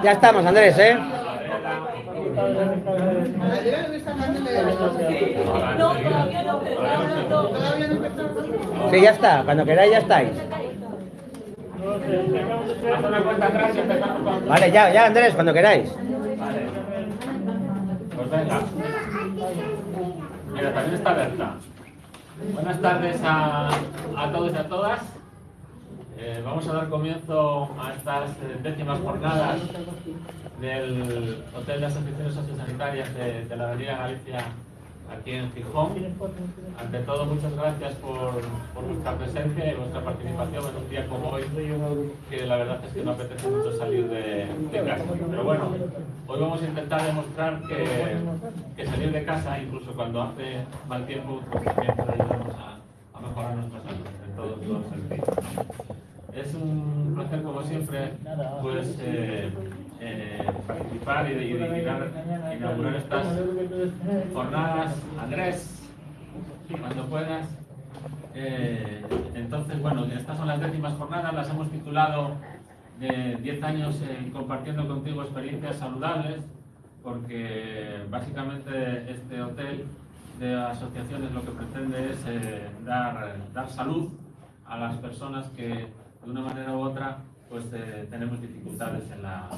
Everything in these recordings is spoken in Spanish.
Ya estamos, Andrés, ¿eh? Sí, ya está. Cuando queráis, ya estáis. Vale, ya, Andrés, cuando queráis. Pues venga. Mira, también está Berta. Buenas tardes a todos y a todas. Vamos a dar comienzo a estas 10º jornadas del Hotel de Asociaciones Sociosanitarias de la Avenida Galicia, aquí en Gijón. Ante todo, muchas gracias por vuestra presencia y vuestra participación en un día como hoy, que la verdad es que no apetece mucho salir de casa. Pero bueno, hoy vamos a intentar demostrar que salir de casa, incluso cuando hace mal tiempo, pues también puede ayudarnos a mejorar nuestra salud en todos los sentidos. Es un placer, como siempre, pues participar y inaugurar estas jornadas. Andrés, cuando puedas. Entonces, bueno, estas son las 10º jornadas, las hemos titulado 10 años compartiendo contigo experiencias saludables, porque básicamente este hotel de asociaciones lo que pretende es dar salud a las personas que de una manera u otra pues tenemos dificultades en la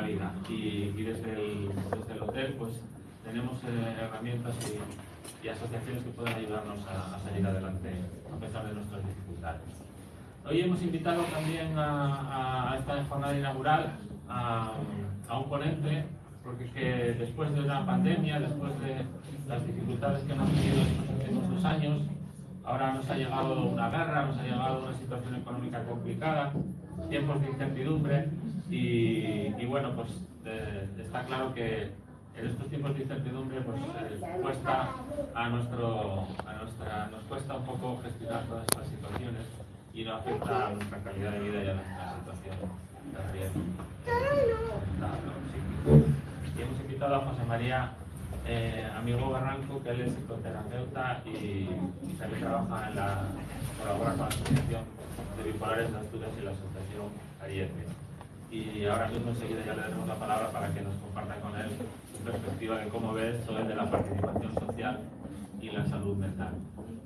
vida, y desde el hotel pues tenemos herramientas y asociaciones que pueden ayudarnos a salir adelante a pesar de nuestras dificultades. Hoy hemos invitado también a esta jornada inaugural a un ponente, porque que después de una pandemia, después de las dificultades que hemos tenido en los últimos 2 años, ahora nos ha llegado una guerra, nos ha llegado una situación económica complicada, tiempos de incertidumbre, y bueno, pues está claro que en estos tiempos de incertidumbre pues nos cuesta un poco gestionar todas estas situaciones y no afecta a nuestra calidad de vida y a nuestra situación también. Y hemos invitado a José María Amigo Barranco, que él es psicoterapeuta y también colabora con la Asociación de Bipolares de Asturias y la Asociación Ariete. Y ahora mismo enseguida ya le daremos la palabra para que nos comparta con él su perspectiva de cómo ve esto de la participación social y la salud mental.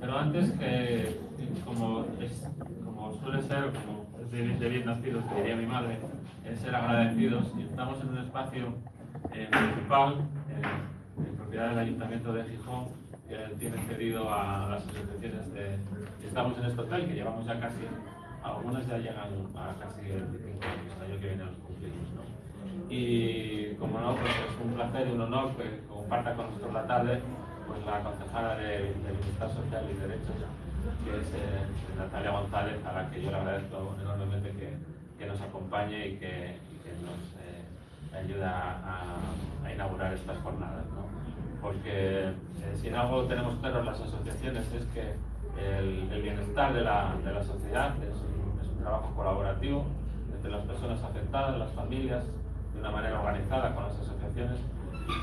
Pero antes, como suele ser, como es de bien nacidos, que diría mi madre, es ser agradecidos, y estamos en un espacio municipal, en propiedad del Ayuntamiento de Gijón, que tiene cedido a las asociaciones estamos en este hotel, que llevamos ya casi, algunas ya llegan a casi el 25 años, el año que viene los cumplimos, ¿no? Y como no, pues es un placer y un honor que comparta con nosotros la tarde pues la concejala de Bienestar Social y Derechos, que es Natalia González, a la que yo le agradezco enormemente que nos acompañe y que nos ayuda a inaugurar estas jornadas, ¿no? Porque si en algo tenemos claro las asociaciones es que el bienestar de la sociedad es un trabajo colaborativo entre las personas afectadas, las familias, de una manera organizada con las asociaciones y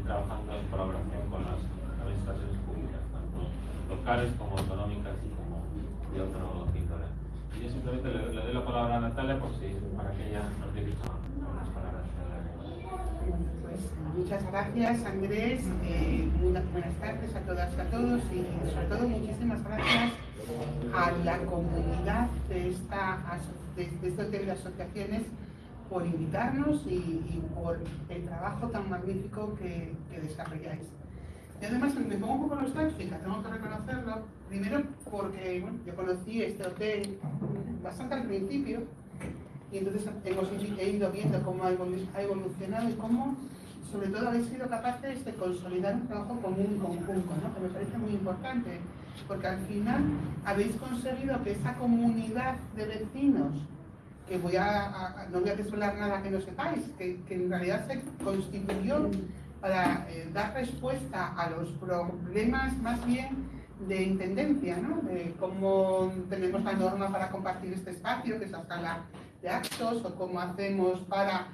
trabajando en colaboración con las administraciones públicas, tanto locales como autonómicas y como de otro índole. Y yo simplemente le doy la palabra a Natalia para que ella nos dirija unas palabras. Pues muchas gracias, Andrés. Buenas tardes a todas y a todos, y sobre todo muchísimas gracias a la comunidad de este hotel de asociaciones por invitarnos y por el trabajo tan magnífico que desarrolláis. Y además me pongo un poco nostálgica, tengo que reconocerlo, primero porque bueno, yo conocí este hotel bastante al principio, y entonces he ido viendo cómo ha evolucionado y cómo sobre todo habéis sido capaces de consolidar un trabajo común conjunto, ¿no? Que me parece muy importante, porque al final habéis conseguido que esa comunidad de vecinos, que no voy a desvelar nada que no sepáis, que en realidad se constituyó para dar respuesta a los problemas más bien de intendencia, ¿no? De cómo tenemos la norma para compartir este espacio, que es la sala de actos, o cómo hacemos para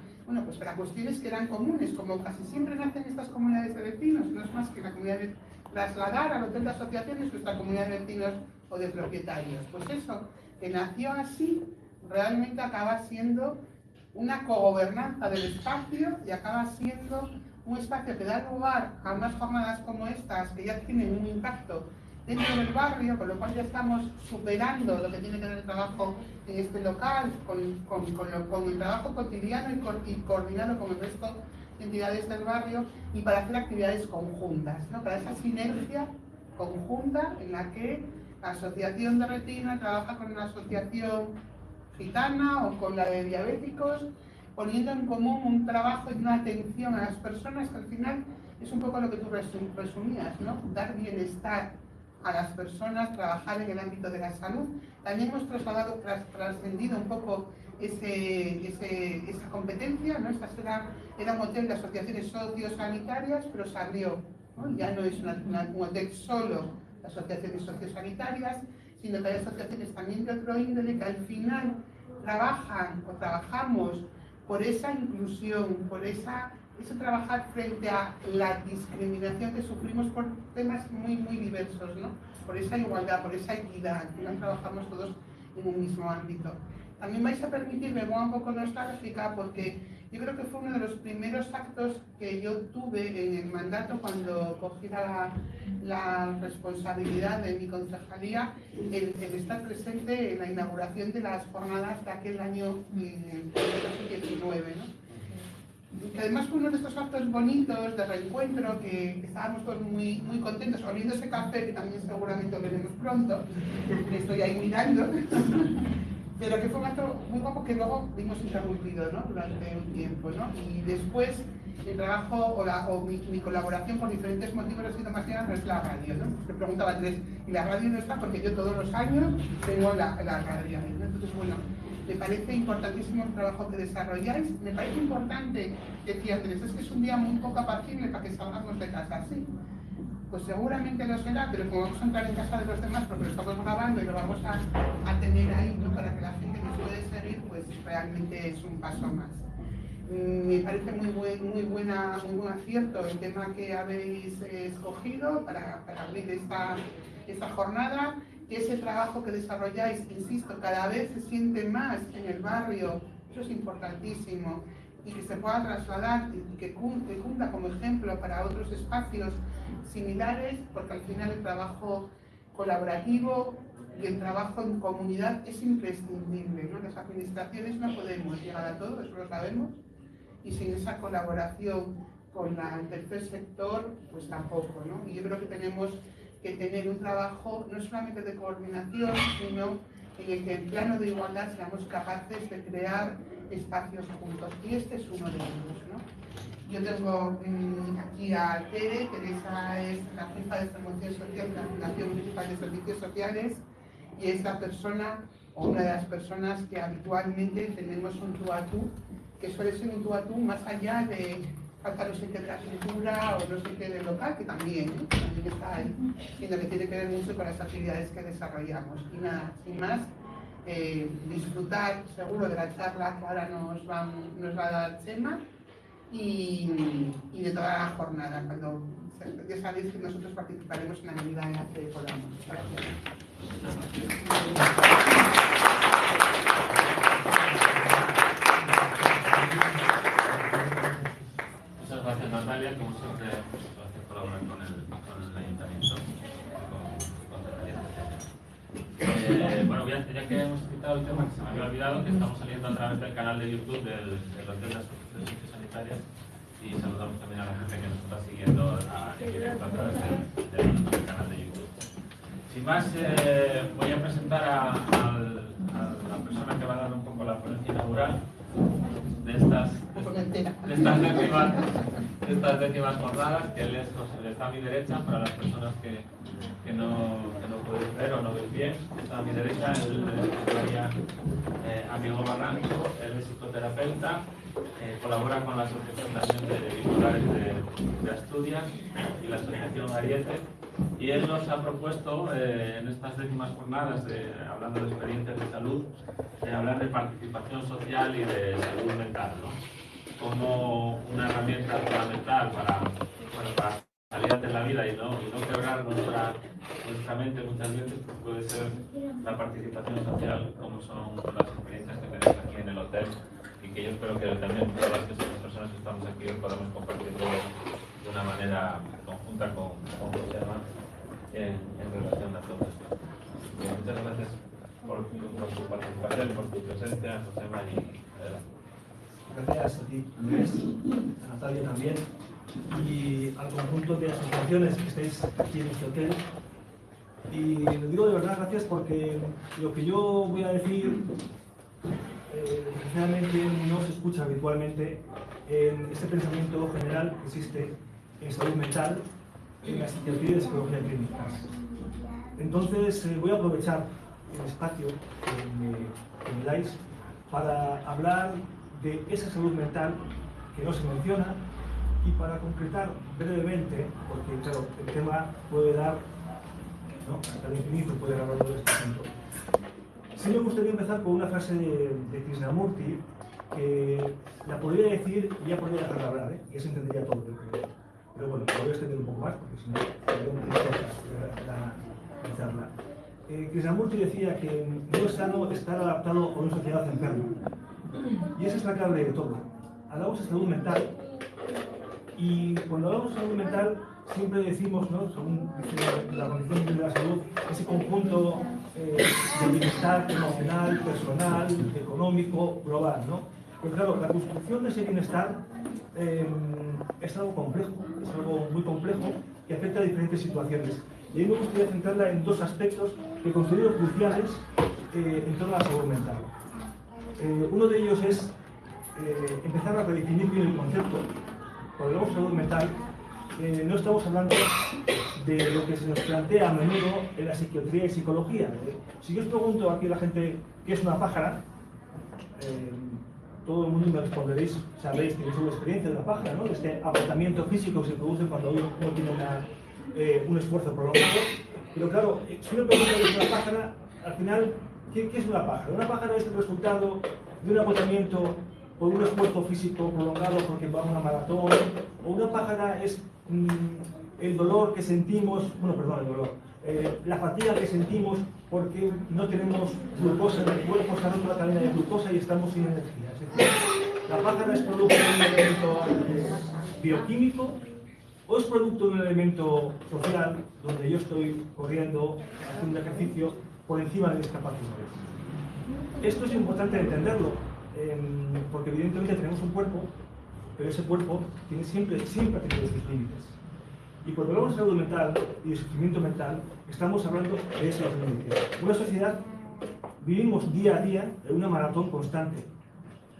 cuestiones que eran comunes, como casi siempre nacen estas comunidades de vecinos, no es más que la comunidad de trasladar al hotel de asociaciones nuestra comunidad de vecinos o de propietarios. Pues eso, que nació así realmente acaba siendo una cogobernanza del espacio y acaba siendo un espacio que da lugar a unas jornadas como estas que ya tienen un impacto dentro del barrio, con lo cual ya estamos superando lo que tiene que ver el trabajo en este local, con el trabajo cotidiano y coordinado con el resto de entidades del barrio, y para hacer actividades conjuntas, ¿no? Para esa sinergia conjunta en la que la Asociación de Retina trabaja con una asociación gitana o con la de diabéticos, poniendo en común un trabajo y una atención a las personas que al final es un poco lo que tú resumías, ¿no? Dar bienestar a las personas, trabajar en el ámbito de la salud. También hemos trascendido un poco esa competencia, ¿no? Esta era un hotel de asociaciones sociosanitarias, pero se abrió, ¿no? Ya no es un hotel solo de asociaciones sociosanitarias, sino que hay asociaciones también de otro índole que al final trabajan o trabajamos por esa inclusión, por ese trabajar frente a la discriminación que sufrimos por temas muy, muy diversos, ¿no? Por esa igualdad, por esa equidad, al final trabajamos todos en un mismo ámbito. También vais a permitirme, pongo un poco nostálgica, porque yo creo que fue uno de los primeros actos que yo tuve en el mandato cuando cogí la responsabilidad de mi concejalía, el estar presente en la inauguración de las jornadas de aquel año 2019, ¿no? Que además fue uno de estos actos bonitos de reencuentro, que estábamos todos muy, muy contentos, oliendo ese café, que también seguramente lo veremos pronto, que estoy ahí mirando, pero que fue un acto muy guapo que luego vimos interrumpido, ¿no? Durante un tiempo, ¿no? Y después el trabajo o mi colaboración por diferentes motivos ha sido más bien no es la radio, ¿no? Me preguntaba Andrés, y la radio no está porque yo todos los años tengo la radio ahí, ¿no? Entonces, bueno, me parece importantísimo el trabajo que desarrolláis. Me parece importante, decía Andrés, es que es un día muy poco apacible para que salgamos de casa, ¿sí? Pues seguramente lo será, pero como vamos a entrar en casa de los demás porque lo estamos grabando y lo vamos a tener ahí, ¿no? Para que la gente nos puede seguir, pues realmente es un paso más. Me parece muy buen acierto el tema que habéis escogido para abrir esta jornada. Ese trabajo que desarrolláis, insisto, cada vez se siente más en el barrio, eso es importantísimo, y que se pueda trasladar y que cunda como ejemplo para otros espacios similares, porque al final el trabajo colaborativo y el trabajo en comunidad es imprescindible, ¿no? Las administraciones no podemos llegar a todo, eso lo sabemos, y sin esa colaboración con el tercer sector, pues tampoco, ¿no? Y yo creo que tenemos que tener un trabajo no solamente de coordinación, sino en el que en plano de igualdad seamos capaces de crear espacios juntos. Y este es uno de ellos, ¿no? Yo tengo aquí a Tere. Teresa es la jefa de promoción social de la Fundación Municipal de Servicios Sociales y es la persona o una de las personas que habitualmente tenemos un tú a tú, que suele ser un tú a tú más allá de falta no sé qué de la cultura o no sé qué del local, que también está ahí, sino que tiene que ver mucho con las actividades que desarrollamos. Y nada, sin más, disfrutar seguro de la charla que ahora nos va a dar Chema y de toda la jornada, cuando ya sabéis que nosotros participaremos en la medida en la que podamos. Gracias. Muchas gracias, Natalia, como siempre, gracias por colaborar con el Ayuntamiento. Bueno, ya que hemos citado el tema, que se me había olvidado, que estamos saliendo a través del canal de YouTube del Hotel de las Servicios Sanitarias, y saludamos también a la gente que nos está siguiendo en directo a través del canal de YouTube. Sin más, voy a presentar a la persona que va a dar un poco la ponencia inaugural de estas décimas jornadas, que él está a mi derecha, para las personas que no pueden ver o no ven bien. Está a mi derecha Amigo Barranco. Él es psicoterapeuta, colabora con la Asociación también de Bipolares de Asturias y la Asociación Ariete, y él nos ha propuesto en estas décimas jornadas, hablando de experiencias de salud, hablar de participación social y de salud mental, ¿no? Como una herramienta fundamental para salir ante la vida y no quebrar lógicamente muchas veces pues, puede ser la participación social, como son las experiencias que tenéis aquí en el hotel, y que yo espero que también todas las personas que estamos aquí podamos compartirlo de una manera conjunta con Josema en relación a todo esto. Muchas gracias por tu participación, por tu presencia, Josema, y adelante. Gracias a ti, Andrés, a Natalia también, y al conjunto de asociaciones que estáis aquí en este hotel. Y lo digo de verdad gracias porque lo que yo voy a decir desgraciadamente no se escucha habitualmente en este pensamiento general que existe en salud mental, en la psiquiatría y la psicología clínicas. Entonces voy a aprovechar el espacio que me dais para hablar de esa salud mental que no se menciona y para concretar brevemente, porque claro, el tema puede dar, ¿no?, hasta el infinito puede hablar de este asunto. Sí me gustaría empezar con una frase de Krishnamurti que la podría decir y ya podría dejar de hablar, y eso entendería todo, pero bueno, lo voy a extender un poco más porque si no, la charla. Krishnamurti decía que no es sano estar adaptado a una sociedad enferma. Y esa es la clave de todo. Hablamos de salud mental y cuando hablamos de salud mental siempre decimos, ¿no?, según la Organización Mundial de la Salud, ese conjunto de bienestar emocional, personal, económico, global, ¿no? Pero claro, la construcción de ese bienestar es algo complejo, es algo muy complejo que afecta a diferentes situaciones. Y ahí me gustaría centrarla en dos aspectos que considero cruciales en toda la salud mental. Uno de ellos es empezar a redefinir bien el concepto. Cuando hablamos de salud mental, no estamos hablando de lo que se nos plantea a menudo en la psiquiatría y psicología. Si yo os pregunto aquí a la gente qué es una pájara, todo el mundo me responderéis, sabréis que es una experiencia de la pájara, ¿no?, este agotamiento físico que se produce cuando uno tiene un esfuerzo prolongado. Pero claro, si uno pregunta qué es una pájara, al final, ¿qué es una pájara? Una pájara es el resultado de un agotamiento por un esfuerzo físico prolongado porque va a una maratón, o una pájara es el dolor que sentimos, la fatiga que sentimos porque no tenemos glucosa en el cuerpo, se ha roto la cadena de glucosa y estamos sin energía. Es decir, la pájara es producto de un elemento bioquímico o es producto de un elemento social donde yo estoy corriendo, haciendo ejercicio por encima de mis capacidades. Esto es importante entenderlo, porque evidentemente tenemos un cuerpo, pero ese cuerpo siempre ha tenido sus límites. Y cuando hablamos de salud mental y de sufrimiento mental, estamos hablando de esos límites. Una sociedad, vivimos día a día en una maratón constante,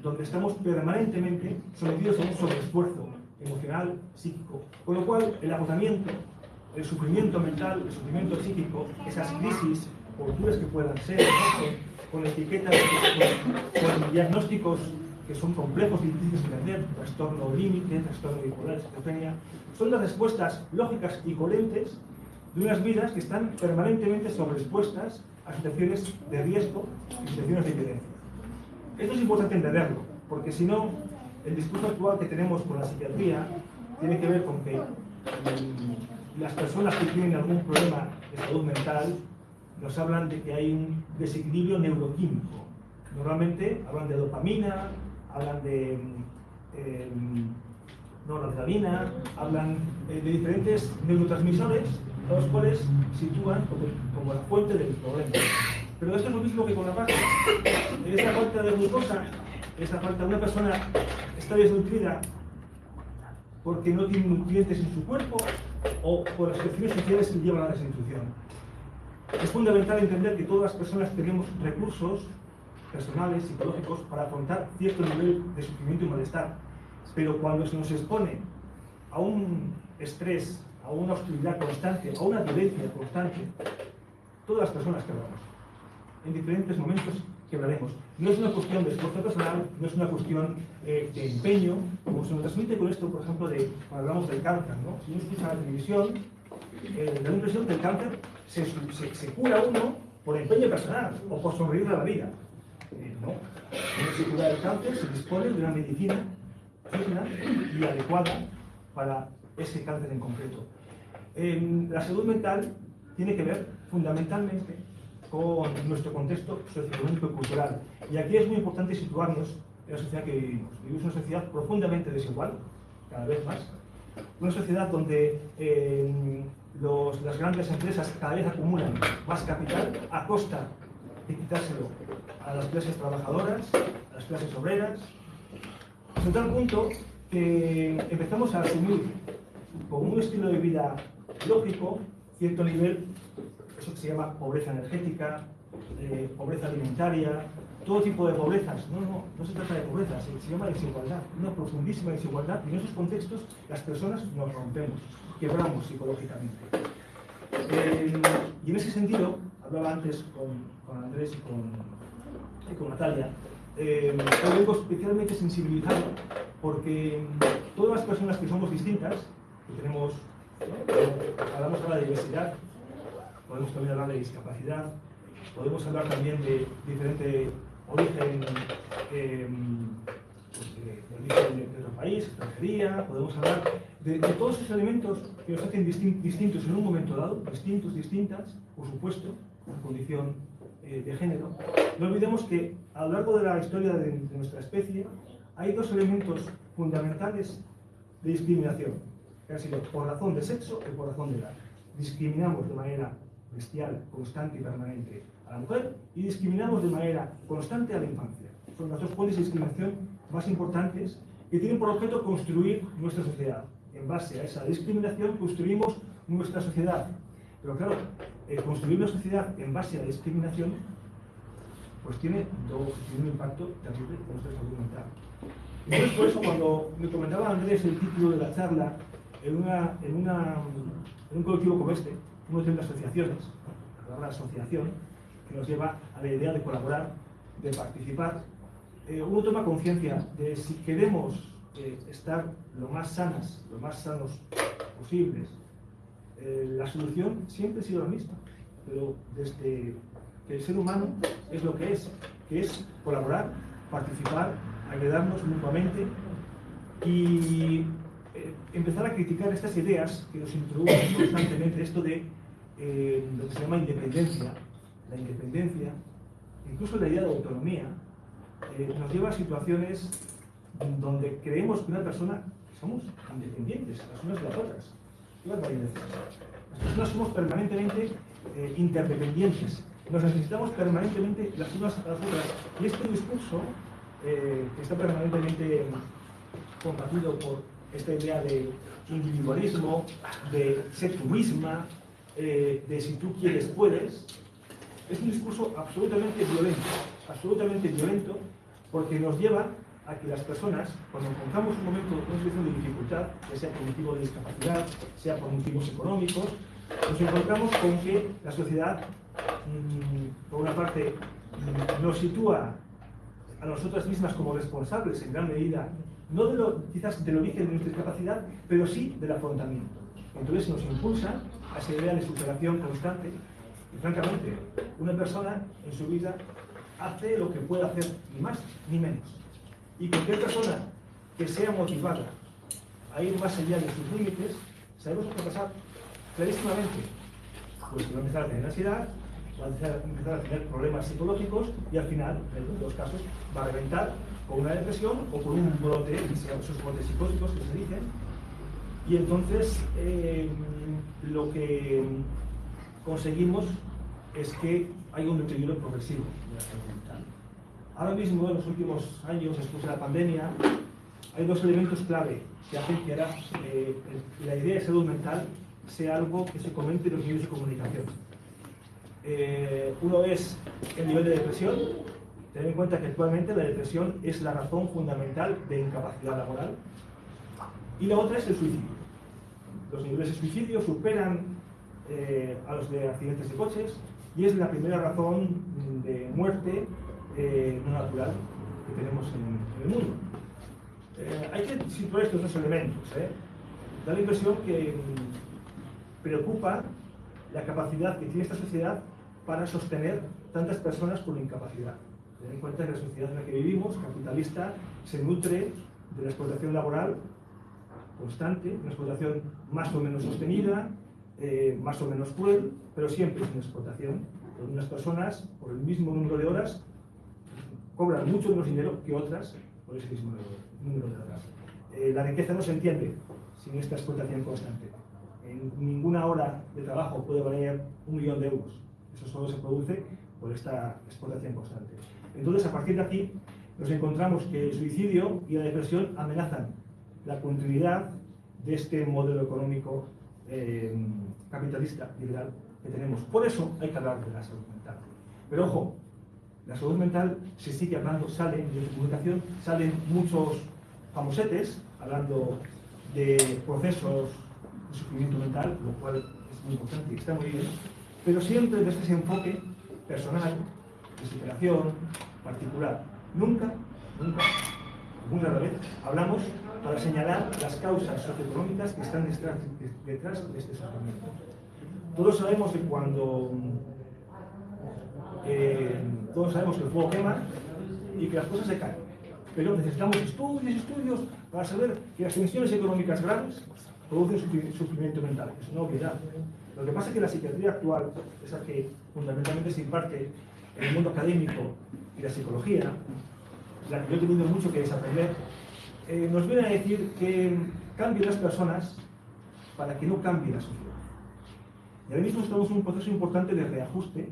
donde estamos permanentemente sometidos a un sobreesfuerzo emocional, psíquico, con lo cual el agotamiento, el sufrimiento mental, el sufrimiento psíquico, esas crisis, culturas que puedan ser, ¿no?, con etiquetas, con diagnósticos que son complejos y difíciles de entender, trastorno límite, trastorno bipolar, esquizofrenia, son las respuestas lógicas y coherentes de unas vidas que están permanentemente sobreexpuestas a situaciones de riesgo y situaciones de violencia. Esto es importante entenderlo, porque si no, el discurso actual que tenemos con la psiquiatría tiene que ver con que las personas que tienen algún problema de salud mental nos hablan de que hay un desequilibrio neuroquímico. Normalmente hablan de dopamina, hablan de noradrenalina, hablan de diferentes neurotransmisores, los cuales sitúan como la fuente del problema. Pero esto es lo mismo que con la página. Esa falta de glucosa, esa falta de una persona está desnutrida porque no tiene nutrientes en su cuerpo o por las situaciones sociales que llevan a la desnutrición. Es fundamental entender que todas las personas tenemos recursos personales, psicológicos, para afrontar cierto nivel de sufrimiento y malestar. Pero cuando se nos expone a un estrés, a una hostilidad constante, a una violencia constante, todas las personas quebramos. En diferentes momentos quebraremos. No es una cuestión de esfuerzo personal, no es una cuestión de empeño, como se nos transmite con esto, por ejemplo, cuando hablamos del cáncer, ¿no? Si uno escucha la televisión, da la impresión que el cáncer se cura uno por empeño personal o por sonreír a la vida. No. Uno se cura del cáncer, se dispone de una medicina digna y adecuada para ese cáncer en concreto. La salud mental tiene que ver fundamentalmente con nuestro contexto socioeconómico y cultural. Y aquí es muy importante situarnos en la sociedad que vivimos. Vivimos una sociedad profundamente desigual, cada vez más. Una sociedad donde las grandes empresas cada vez acumulan más capital a costa de quitárselo a las clases trabajadoras, a las clases obreras, hasta tal punto que empezamos a asumir como un estilo de vida lógico cierto nivel, eso que se llama pobreza energética, pobreza alimentaria, todo tipo de pobrezas. No se trata de pobreza, se llama desigualdad, una profundísima desigualdad, y en esos contextos las personas nos rompemos, quebramos psicológicamente. Y en ese sentido, hablaba antes con Andrés y con Natalia, hoy vengo especialmente sensibilizado porque todas las personas que somos distintas, que tenemos, hablamos ahora de diversidad, podemos también hablar de discapacidad, podemos hablar también de diferente origen, de nuestro país, extranjería, podemos hablar de todos esos elementos que nos hacen distintos en un momento dado, distintas, por supuesto, por condición de género. No olvidemos que a lo largo de la historia de nuestra especie hay dos elementos fundamentales de discriminación, que han sido por razón de sexo y por razón de edad. Discriminamos de manera bestial, constante y permanente a la mujer, y discriminamos de manera constante a la infancia. Son las dos fuentes de discriminación más importantes que tienen por objeto construir nuestra sociedad. En base a esa discriminación construimos nuestra sociedad. Pero claro, construir una sociedad en base a la discriminación pues tiene un impacto terrible en nuestra salud mental. Entonces, por eso, cuando me comentaba Andrés el título de la charla en un colectivo como este, uno tiene asociaciones, la palabra asociación, que nos lleva a la idea de colaborar, de participar, uno toma conciencia de si queremos estar lo más sanos posibles. La solución siempre ha sido la misma, pero desde que el ser humano es lo que es colaborar, participar, ayudarnos mutuamente y empezar a criticar estas ideas que nos introducen constantemente, esto de lo que se llama independencia, la independencia, incluso la idea de autonomía, nos lleva a situaciones donde creemos que una persona somos independientes las unas de las otras. Las personas somos permanentemente interdependientes, nos necesitamos permanentemente las unas a las otras, y este discurso que está permanentemente combatido por esta idea de individualismo, de ser tú misma, de si tú quieres puedes, es un discurso absolutamente violento, porque nos lleva a que las personas, cuando encontramos un momento, una situación de dificultad, ya sea por motivo de discapacidad, sea por motivos económicos, nos encontramos con que la sociedad, por una parte, nos sitúa a nosotras mismas como responsables en gran medida, no quizás del origen de nuestra discapacidad, pero sí del afrontamiento. Entonces nos impulsa a esa idea de superación constante y, francamente, una persona en su vida hace lo que puede hacer, ni más ni menos. Y cualquier persona que sea motivada a ir más allá de sus límites, sabemos lo que va a pasar clarísimamente. Pues que va a empezar a tener ansiedad, va a empezar a tener problemas psicológicos y al final, en todos los casos, va a reventar con una depresión o con un brote, esos brotes psicóticos que se dicen. Y entonces lo que conseguimos es que hay un deterioro progresivo de la salud mental. Ahora mismo, en los últimos años, después de la pandemia, hay dos elementos clave que hacen que ahora la idea de salud mental sea algo que se comente en los medios de comunicación. Uno es el nivel de depresión. Ten en cuenta que actualmente la depresión es la razón fundamental de incapacidad laboral. Y la otra es el suicidio. Los niveles de suicidio superan a los de accidentes de coches y es la primera razón de muerte no natural que tenemos en el mundo. Hay que situar estos dos elementos. Da la impresión que preocupa la capacidad que tiene esta sociedad para sostener tantas personas con incapacidad. Ten en cuenta que la sociedad en la que vivimos, capitalista, se nutre de la explotación laboral constante, una explotación más o menos sostenida, más o menos cruel, pero siempre es una explotación, donde unas personas, por el mismo número de horas, cobran mucho menos dinero que otras por ese mismo número de horas. La riqueza no se entiende sin esta explotación constante. En ninguna hora de trabajo puede valer 1 millón de euros. Eso solo se produce por esta explotación constante. Entonces, a partir de aquí, nos encontramos que el suicidio y la depresión amenazan la continuidad de este modelo económico capitalista, liberal, que tenemos. Por eso hay que hablar de la salud mental. Pero ojo, la salud mental se sigue hablando, salen en la comunicación, salen muchos famosetes hablando de procesos de sufrimiento mental, lo cual es muy importante y está muy bien, pero siempre desde ese enfoque personal, de superación, particular. Nunca, muy rara vez, hablamos para señalar las causas socioeconómicas que están detrás de este sufrimiento. Todos sabemos que todos sabemos que el fuego quema y que las cosas se caen, pero necesitamos estudios para saber que las tensiones económicas graves producen sufrimiento mental. Es una obviedad. Lo que pasa es que la psiquiatría actual, esa que fundamentalmente se imparte en el mundo académico y la psicología, la que yo he tenido mucho que desaprender, nos viene a decir que cambien las personas para que no cambie la sociedad. Y ahora mismo estamos en un proceso importante de reajuste.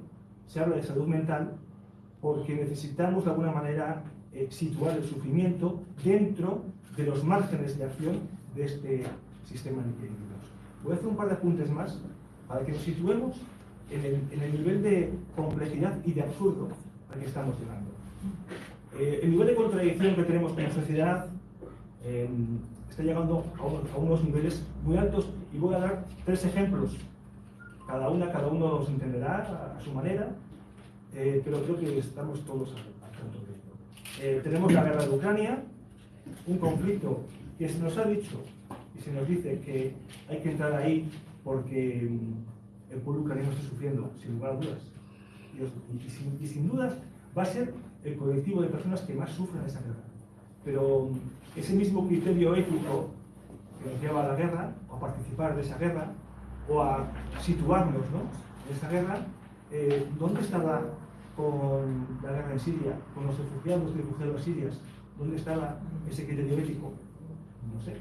Se habla de salud mental porque necesitamos de alguna manera situar el sufrimiento dentro de los márgenes de acción de este sistema en el que vivimos. Voy a hacer un par de apuntes más para que nos situemos en el nivel de complejidad y de absurdo al que estamos llegando. El nivel de contradicción que tenemos como sociedad está llegando a unos niveles muy altos y voy a dar 3 ejemplos. Cada uno los entenderá a su manera, pero creo que estamos todos al tanto de esto. Tenemos la guerra de Ucrania, un conflicto que se nos ha dicho y se nos dice que hay que entrar ahí porque el pueblo ucraniano está sufriendo, sin lugar a dudas. Y sin dudas va a ser el colectivo de personas que más sufren esa guerra. Pero ese mismo criterio ético que nos lleva a la guerra, o a participar de esa guerra, o a situarnos, ¿no?, en esta guerra, ¿dónde estaba con la guerra en Siria, con los refugiados y refugiadas sirias? ¿Dónde estaba ese criterio ético? No sé.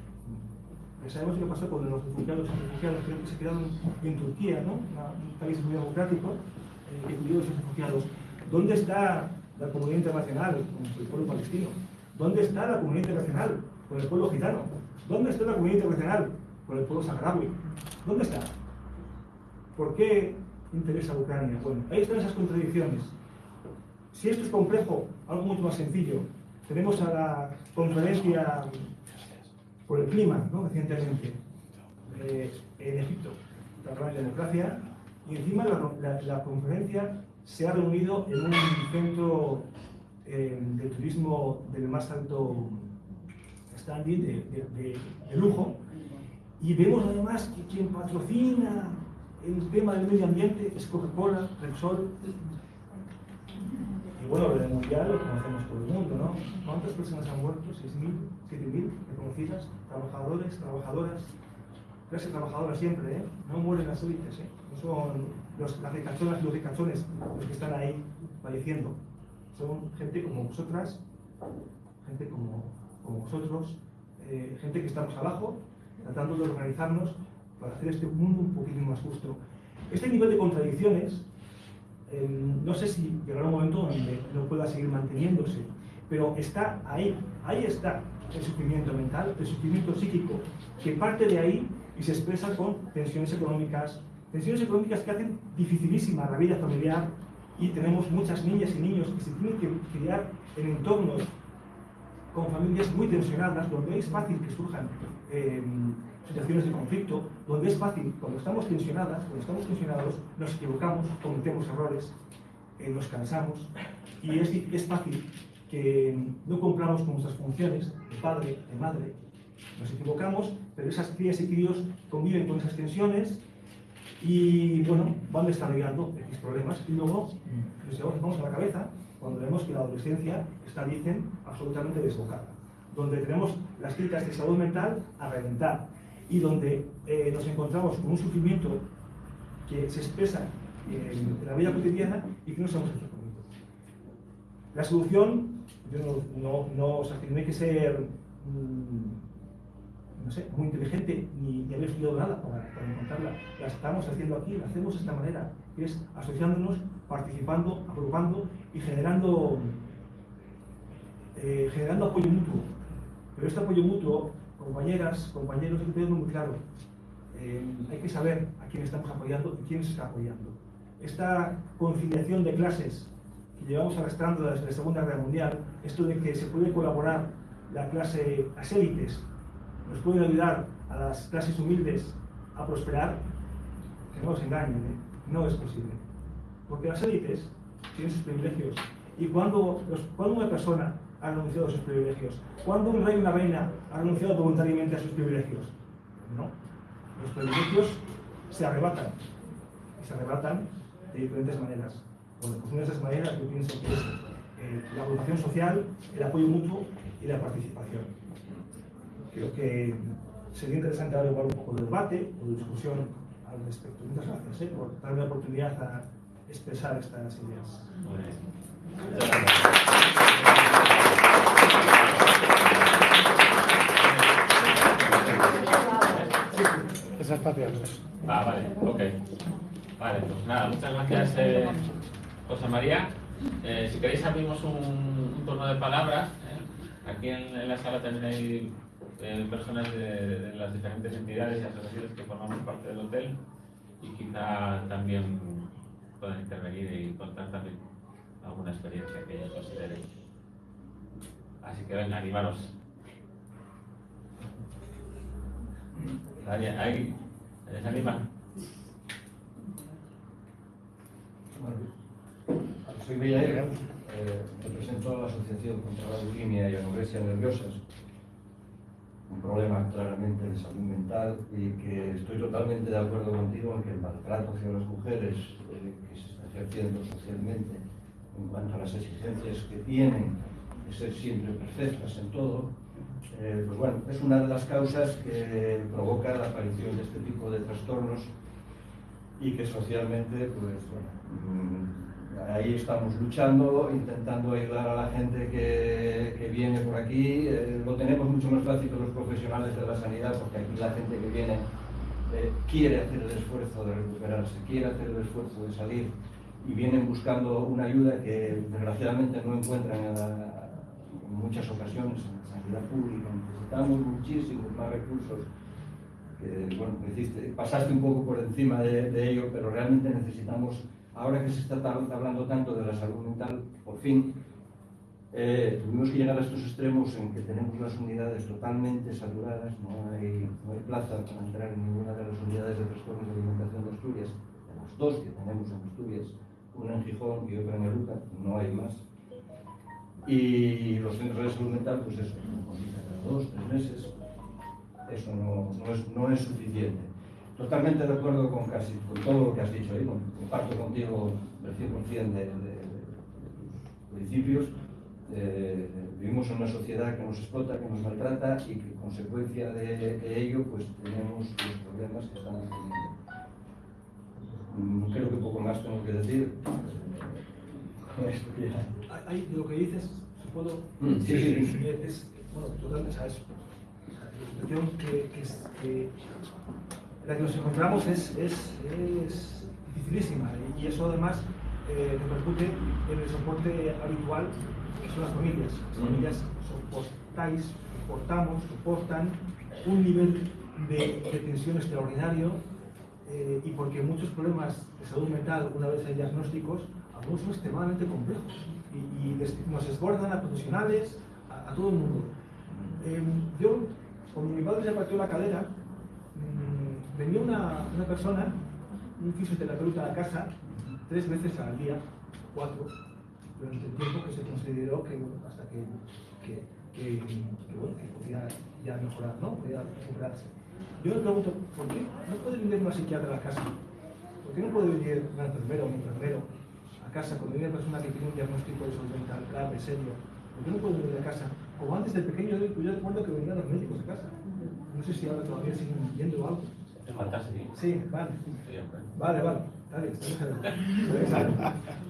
Ya sabemos lo que pasó con los refugiados y refugiadas, creo que se quedaron en Turquía, ¿no?, un país muy democrático, que cuidó a esos refugiados. ¿Dónde está la comunidad internacional con el pueblo palestino? ¿Dónde está la comunidad internacional con el pueblo gitano? ¿Dónde está la comunidad internacional con el pueblo saharaui? ¿Dónde está? ¿Por qué interesa a Ucrania? Bueno, ahí están esas contradicciones. Si esto es complejo, algo mucho más sencillo. Tenemos a la conferencia por el clima, ¿no?, recientemente, en Egipto, para la democracia, y encima la conferencia se ha reunido en un centro de turismo del más alto standing, de lujo, y vemos además que quien patrocina el tema del medio ambiente es Coca-Cola, Repsol. Y bueno, lo del mundial lo conocemos todo el mundo, ¿no? ¿Cuántas personas han muerto? ¿6.000? ¿7.000? Reconocidas, trabajadores, trabajadoras, clase trabajadora siempre, ¿eh? No mueren las élites, ¿eh? No son las ricachonas y los ricachones los que están ahí padeciendo. Son gente como vosotras, gente como vosotros, gente que estamos abajo, tratando de organizarnos para hacer este mundo un poquito más justo. Este nivel de contradicciones, no sé si llegará un momento donde no pueda seguir manteniéndose, pero está ahí está el sufrimiento mental, el sufrimiento psíquico, que parte de ahí y se expresa con tensiones económicas que hacen dificilísima la vida familiar, y tenemos muchas niñas y niños que se tienen que criar en entornos con familias muy tensionadas, donde es fácil que surjan situaciones de conflicto, donde es fácil, cuando estamos tensionados, nos equivocamos, cometemos errores, nos cansamos, y es fácil que no cumplamos con nuestras funciones de padre, de madre. Nos equivocamos, pero esas crías y críos conviven con esas tensiones y, bueno, van desarrollando X problemas, y luego nos vamos a la cabeza cuando vemos que la adolescencia está, dicen, absolutamente desbocada, donde tenemos las citas de salud mental a reventar, y donde nos encontramos con un sufrimiento que se expresan en la vida cotidiana y que no sabemos el tratamiento. La solución, yo no hay que ser no sé, muy inteligente ni haber estudiado nada para encontrarla. La estamos haciendo aquí, la hacemos de esta manera, que es asociándonos, participando, agrupando y generando apoyo mutuo. Pero este apoyo mutuo, compañeras, compañeros, hay que tenerlo muy claro. Hay que saber a quién estamos apoyando y quién se está apoyando. Esta conciliación de clases que llevamos arrastrando desde la Segunda Guerra Mundial, esto de que se puede colaborar las élites, nos pueden ayudar a las clases humildes a prosperar, que no os engañen, no es posible. Porque las élites tienen sus privilegios. Y cuando una persona ha renunciado a sus privilegios, cuando un rey o una reina ha renunciado voluntariamente a sus privilegios, no. Los privilegios se arrebatan. Y se arrebatan de diferentes maneras. Bueno, pues una de esas maneras yo pienso que es la agrupación social, el apoyo mutuo y la participación. Creo que sería interesante ahora igual un poco de debate o de discusión al respecto. Muchas gracias por darme la oportunidad a expresar estas ideas. Muy bien. Esas patrias. Vale, ok. Vale, pues nada, muchas gracias, José María. Si queréis abrimos un turno de palabras. Aquí en la sala también hay personas de las diferentes entidades y asociaciones que formamos parte del hotel y quizá también puedan intervenir y contar también alguna experiencia que ellos consideren. Así que venga, animaros. ¿Ahí se anima? Soy Bellaire, represento a la Asociación contra la Bulimia y Anorexia Nerviosas, un problema claramente de salud mental y que estoy totalmente de acuerdo contigo en que el maltrato hacia las mujeres que se está ejerciendo socialmente en cuanto a las exigencias que tienen de ser siempre perfectas en todo, pues bueno, es una de las causas que provoca la aparición de este tipo de trastornos y que socialmente, pues bueno, ahí estamos luchando, intentando ayudar a la gente que viene por aquí. Lo tenemos mucho más fácil que los profesionales de la sanidad, porque aquí la gente que viene quiere hacer el esfuerzo de recuperarse, quiere hacer el esfuerzo de salir y vienen buscando una ayuda que desgraciadamente no encuentran en muchas ocasiones en la sanidad pública. Necesitamos muchísimos más recursos. Bueno, pasaste un poco por encima de ello, pero realmente necesitamos, ahora que se está hablando tanto de la salud mental, por fin tuvimos que llegar a estos extremos en que tenemos las unidades totalmente saturadas, no hay plaza para entrar en ninguna de las unidades de trastornos de alimentación de Asturias, de las dos que tenemos en Asturias, una en Gijón y otra en Eruca, no hay más. Y los centros de salud mental, pues eso, cada 2 o 3 meses, eso no es suficiente. Totalmente de acuerdo con todo lo que has dicho ahí, comparto contigo el 100% de tus principios. Vivimos en una sociedad que nos explota, que nos maltrata y que, consecuencia de ello, pues tenemos los problemas que estamos teniendo. Creo que poco más tengo que decir. De lo que dices, si puedo, sí. Bueno, totalmente, ¿sabes? La situación que la que nos encontramos es dificilísima y eso además repercute en el soporte habitual que son las familias. Las familias soportan un nivel de tensión extraordinario y porque muchos problemas de salud mental, una vez hay diagnósticos, algunos son extremadamente complejos y nos desbordan a profesionales, a todo el mundo. Yo, cuando mi padre se partió la cadera, venía una persona, un fisioterapeuta a la casa 3 veces al día, 4, durante el tiempo que se consideró que hasta que podía ya mejorar, ¿no? Podía recuperarse. Yo me pregunto, ¿por qué no puede venir una psiquiatra a la casa? ¿Por qué no puede venir una enfermera o un enfermero a casa cuando viene una persona que tiene un diagnóstico de salud mental grave, serio? ¿Por qué no puede venir a casa? Como antes de pequeño, yo recuerdo que venían los médicos a casa. No sé si ahora todavía siguen viendo algo. Es matarse. Sí, vale. Siempre. Vale.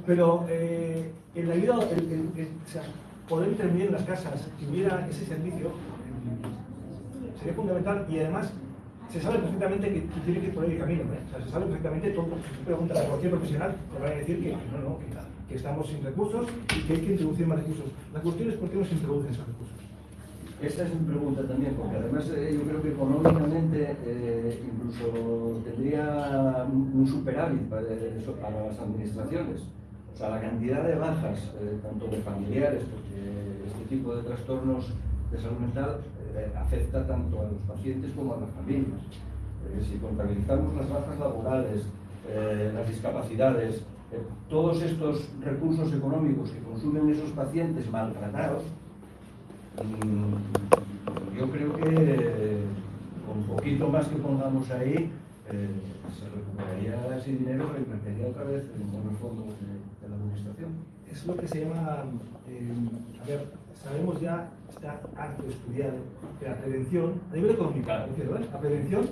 Pero en la ayuda, o sea, poder intervenir en las casas, que hubiera ese servicio, sería fundamental. Y además, se sabe perfectamente que tiene que ir por ahí el camino, ¿eh? O sea, se sabe perfectamente todo. Si preguntas a cualquier profesional, te van a decir que no, que estamos sin recursos y que hay que introducir más recursos. La cuestión es por qué no se introducen esos recursos. Esa es mi pregunta también, porque además yo creo que económicamente incluso tendría un superávit para las administraciones. O sea, la cantidad de bajas, tanto de familiares, porque este tipo de trastornos de salud mental afecta tanto a los pacientes como a las familias. Si contabilizamos las bajas laborales, las discapacidades, todos estos recursos económicos que consumen esos pacientes maltratados, yo creo que con poquito más que pongamos ahí se recuperaría ese dinero que invertiría otra vez en los fondos de la administración. Es lo que se llama, sabemos ya, está harto estudiado, que la prevención, a nivel económico, la prevención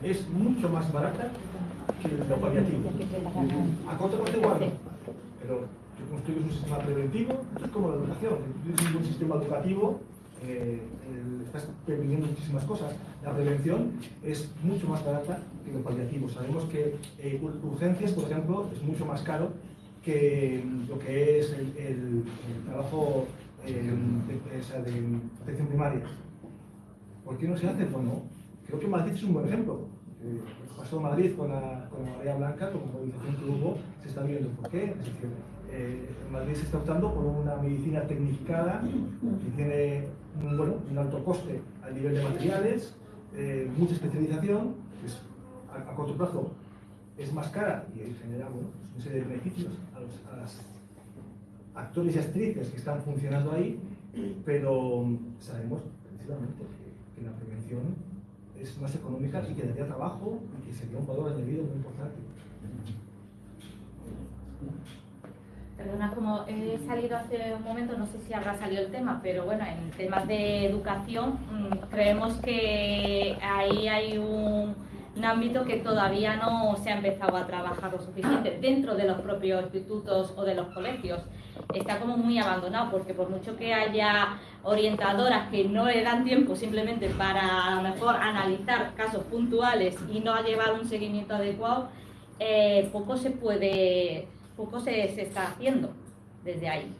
es mucho más barata que lo paliativo. A corto plazo igual, pero tú construyes un sistema preventivo, esto es como la educación, tú tienes un sistema educativo, estás previniendo muchísimas cosas. La prevención es mucho más barata que lo paliativo. Sabemos que urgencias, por ejemplo, es mucho más caro que lo que es el trabajo de protección primaria. ¿Por qué no se hace? Bueno, creo que Madrid es un buen ejemplo. Pasó Madrid con la Marea Blanca, con la movilización que hubo, se está viendo por qué. Es decir, Madrid se está optando por una medicina tecnificada que tiene un alto coste a nivel de materiales, mucha especialización, que a corto plazo es más cara y genera una serie de beneficios a los actores y actrices que están funcionando ahí, pero sabemos precisamente que la prevención es más económica y que daría trabajo y que sería un valor añadido muy importante. Perdona, como he salido hace un momento, no sé si habrá salido el tema, pero bueno, en temas de educación creemos que ahí hay un ámbito que todavía no se ha empezado a trabajar lo suficiente dentro de los propios institutos o de los colegios. Está como muy abandonado, porque por mucho que haya orientadoras que no le dan tiempo simplemente para a lo mejor analizar casos puntuales y no llevar un seguimiento adecuado, poco se está haciendo desde ahí.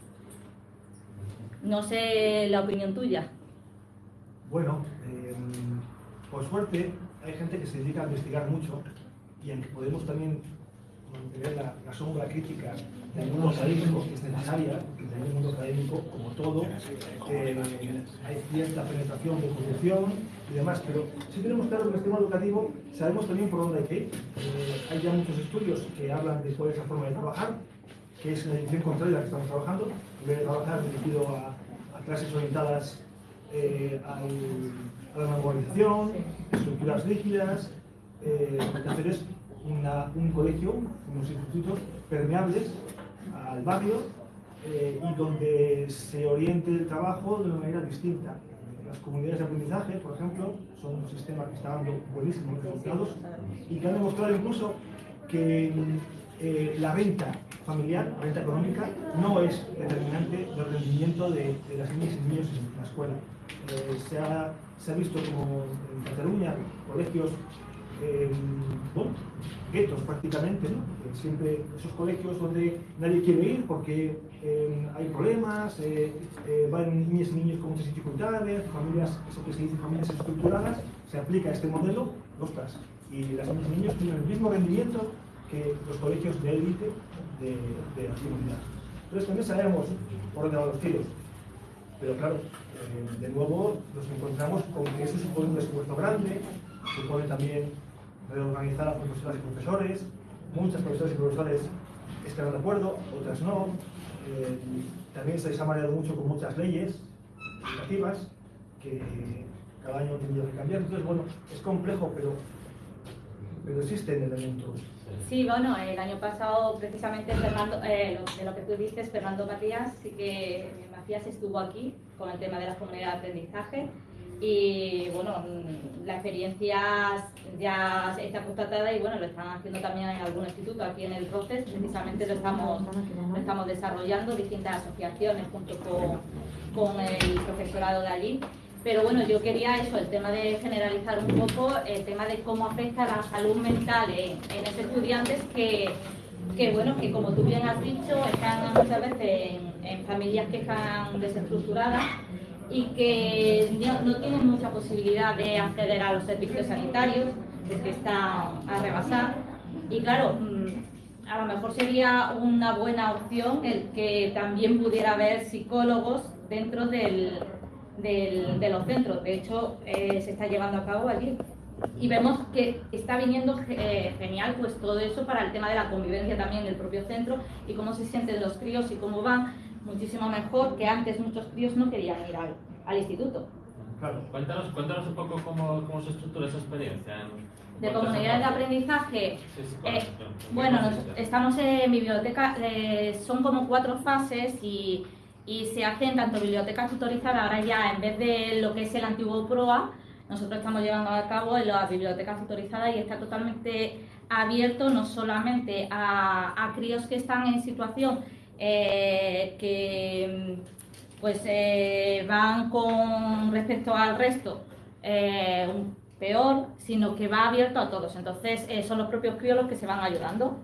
No sé la opinión tuya. Bueno, por suerte hay gente que se dedica a investigar mucho y en que podemos también mantener la sombra crítica del mundo académico, que es necesaria, porque en el mundo académico, como todo, hay cierta penetración de corrupción y demás, pero sí tenemos claro que en el sistema educativo sabemos también por dónde hay que ir. Hay ya muchos estudios que hablan de cuál es la forma de trabajar, que es la dirección contraria a la que estamos trabajando, en vez de trabajar dirigido a clases orientadas a la memorización, estructuras rígidas, lo que hacer es un colegio, unos institutos permeables al barrio y donde se oriente el trabajo de una manera distinta. Las comunidades de aprendizaje, por ejemplo, son un sistema que está dando buenísimos resultados y que han demostrado incluso que la renta familiar, la renta económica, no es determinante del rendimiento de las niñas y niños en la escuela. Se ha visto como en Cataluña, colegios, guetos prácticamente, ¿no? Siempre esos colegios donde nadie quiere ir porque hay problemas, van niñas y niños con muchas dificultades, familias, eso que se dice familias estructuradas, se aplica este modelo, ostras, y las niñas y niños tienen el mismo rendimiento que los colegios de élite de la comunidad. Entonces también sabemos por dónde van los tiros, pero claro, de nuevo nos encontramos con que eso supone un esfuerzo grande, supone también reorganizar a profesoras y profesores. Muchas profesoras y profesores están de acuerdo, otras no. También se ha mareado mucho con muchas leyes educativas que cada año han tenido que cambiar. Entonces, bueno, es complejo, pero existen elementos. Sí, bueno, el año pasado precisamente Fernando, de lo que tú dices, Fernando Matías estuvo aquí con el tema de las comunidades de aprendizaje Y bueno, la experiencia ya está constatada y bueno, lo están haciendo también en algún instituto aquí en el Roces, precisamente lo estamos desarrollando, distintas asociaciones junto con el profesorado de allí. Pero bueno, yo quería eso, el tema de generalizar un poco, el tema de cómo afecta la salud mental en esos estudiantes que bueno, que como tú bien has dicho, están muchas veces en familias que están desestructuradas y que no tienen mucha posibilidad de acceder a los servicios sanitarios, porque están a rebasar. Y claro, a lo mejor sería una buena opción el que también pudiera haber psicólogos dentro de los centros. De hecho, se está llevando a cabo allí. Y vemos que está viniendo genial pues todo eso para el tema de la convivencia también del propio centro y cómo se sienten los críos y cómo van, muchísimo mejor que antes muchos críos no querían ir al instituto. Claro. Cuéntanos un poco cómo se estructura esa experiencia. De comunidades de aprendizaje, Sí, bueno, estamos en biblioteca, son como 4 fases y se hacen tanto bibliotecas tutorizadas, ahora ya en vez de lo que es el antiguo PROA, nosotros estamos llevando a cabo en las bibliotecas tutorizadas y está totalmente abierto no solamente a críos que están en situación que pues van con respecto al resto peor, sino que va abierto a todos. Entonces son los propios críos los que se van ayudando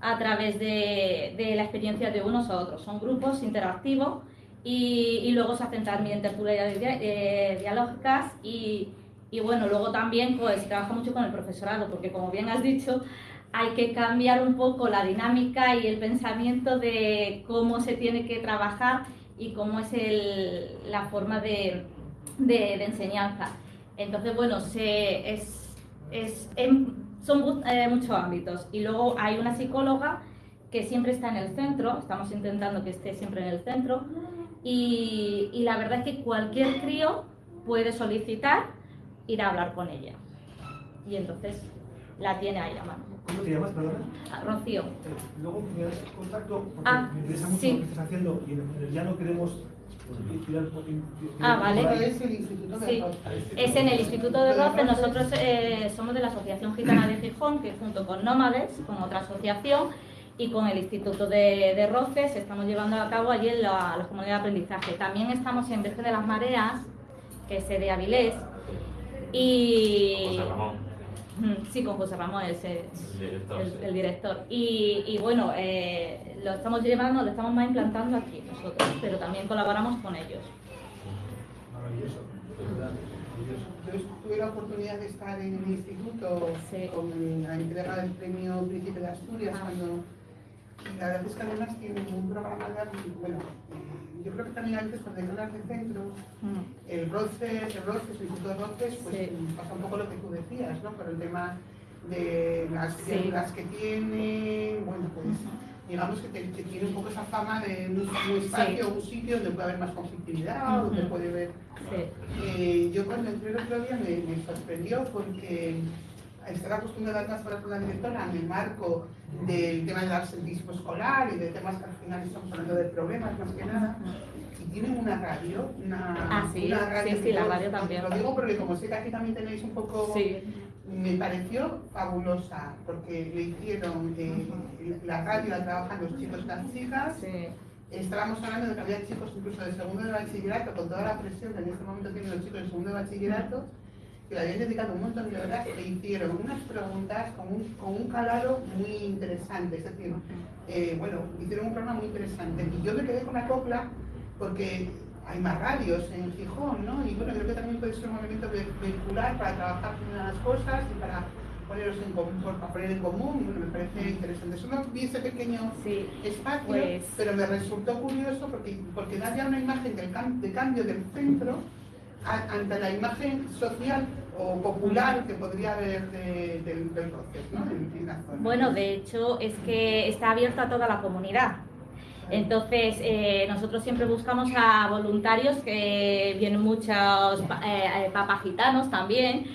a través de la experiencia de unos a otros. Son grupos interactivos y luego se hacen también tertulias dialógicas y bueno, luego también pues se trabaja mucho con el profesorado, porque como bien has dicho, hay que cambiar un poco la dinámica y el pensamiento de cómo se tiene que trabajar y cómo es la forma de enseñanza. Entonces, bueno, son muchos ámbitos. Y luego hay una psicóloga que siempre está en el centro, estamos intentando que esté siempre en el centro, y la verdad es que cualquier crío puede solicitar ir a hablar con ella. Y entonces la tiene ahí a mano. ¿Cómo te llamas, perdona? Rocío. Luego me das contacto porque me interesa mucho lo que estás haciendo y en el llano queremos tirar vale. Es el Instituto de Sí, Roces. es en el Instituto de Roces. Nosotros somos de la Asociación Gitana de Gijón, que junto con Nómades, con otra asociación, y con el Instituto de Roces estamos llevando a cabo allí en las comunidades de aprendizaje. También estamos en Virgen de las Mareas, que es de Avilés, y José Ramón. Sí, con José Ramón, el director. Sí. Y bueno, lo estamos llevando, lo estamos más implantando aquí nosotros, pero también colaboramos con ellos. Maravilloso, de verdad, maravilloso. Yo tuve la oportunidad de estar en el instituto con la entrega del premio Príncipe de Asturias cuando la verdad es que además tienen un programa de bueno, yo creo que también a veces cuando hay hablar de centros, el Instituto de Roces, pues pasa un poco lo que tú decías, ¿no? Por el tema de las criaturas que tienen, bueno, pues digamos que tiene un poco esa fama de un espacio, un sitio donde puede haber más conflictividad, donde puede haber... yo cuando entré el otro día me sorprendió porque estar acostumbrada a trabajar con la directora en el marco del tema del absentismo escolar y de temas que al final estamos hablando de problemas más que nada, y tienen una radio, una radio sí, la radio también. Lo digo porque como sé que aquí también tenéis un poco, me pareció fabulosa, porque le hicieron la radio, la trabajan los chicos y las chicas. Estábamos hablando de que había chicos incluso de segundo de bachillerato, con toda la presión que en este momento tienen los chicos de segundo de bachillerato, que le habían dedicado un montón de horas, le hicieron unas preguntas con un calado muy interesante, es decir, bueno, hicieron un programa muy interesante y yo me quedé con la copla porque hay más radios en Gijón, ¿no? Y bueno, creo que también puede ser un movimiento vehicular para trabajar con las cosas y para ponerlos en común, para poner en común, y bueno, me parece interesante. Solo vi ese pequeño espacio, pero me resultó curioso porque da ya una imagen de cambio del centro ante la imagen social o popular que podría haber del Roces, ¿no? En la zona. Bueno, de hecho es que está abierto a toda la comunidad. Entonces, nosotros siempre buscamos a voluntarios, que vienen muchos papas gitanos también,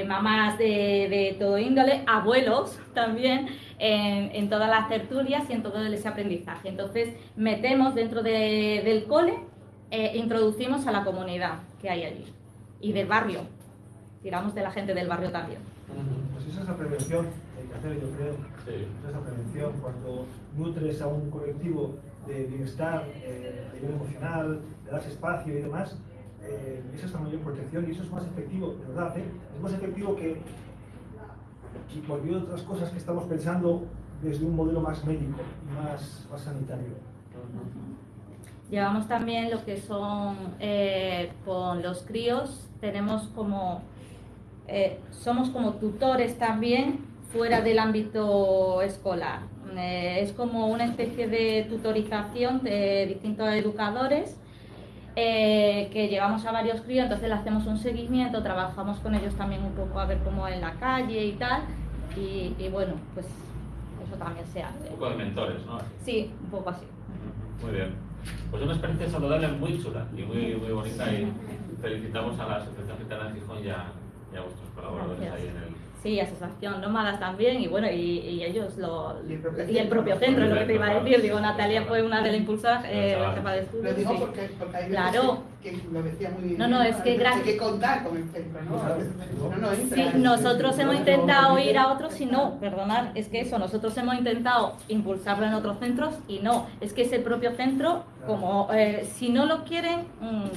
mamás de todo índole, abuelos también, en todas las tertulias y en todo ese aprendizaje. Entonces, metemos dentro del cole introducimos a la comunidad que hay allí y del barrio. Tiramos de la gente del barrio también. Pues esa es la prevención que hay que hacer, yo creo. Sí. Esa es la prevención. Cuando nutres a un colectivo de bienestar, de nivel emocional, le das espacio y demás, esa es la mayor protección y eso es más efectivo, de verdad, es más efectivo que cualquier otras cosas que estamos pensando desde un modelo más médico y más sanitario. Llevamos también lo que son, con los críos, tenemos como, somos como tutores también fuera del ámbito escolar. Es como una especie de tutorización de distintos educadores que llevamos a varios críos, entonces le hacemos un seguimiento, trabajamos con ellos también un poco a ver cómo en la calle y tal, y bueno, pues eso también se hace. Un poco de mentores, ¿no? Sí, un poco así. Muy bien. Pues una experiencia saludable muy chula y muy bonita y felicitamos a la Asociación Gitana de Gijón y a vuestros colaboradores. Gracias. Ahí en el... Sí, Asociación Nómadas también, y bueno, y ellos Y el propio y el propio centro, es lo que te iba a decir. Digo, Natalia fue una de las impulsoras, la jefa de Lo estudios. digo Sí. porque hay veces Claro. que lo decía muy bien. No, es que hay gracias. que contar con el centro, ¿no? A veces no entra. Sí, nosotros hemos intentado ir a otros y no, perdonad, es que eso, nosotros hemos intentado impulsarlo en otros centros y no, es que es el propio centro, como si no lo quieren,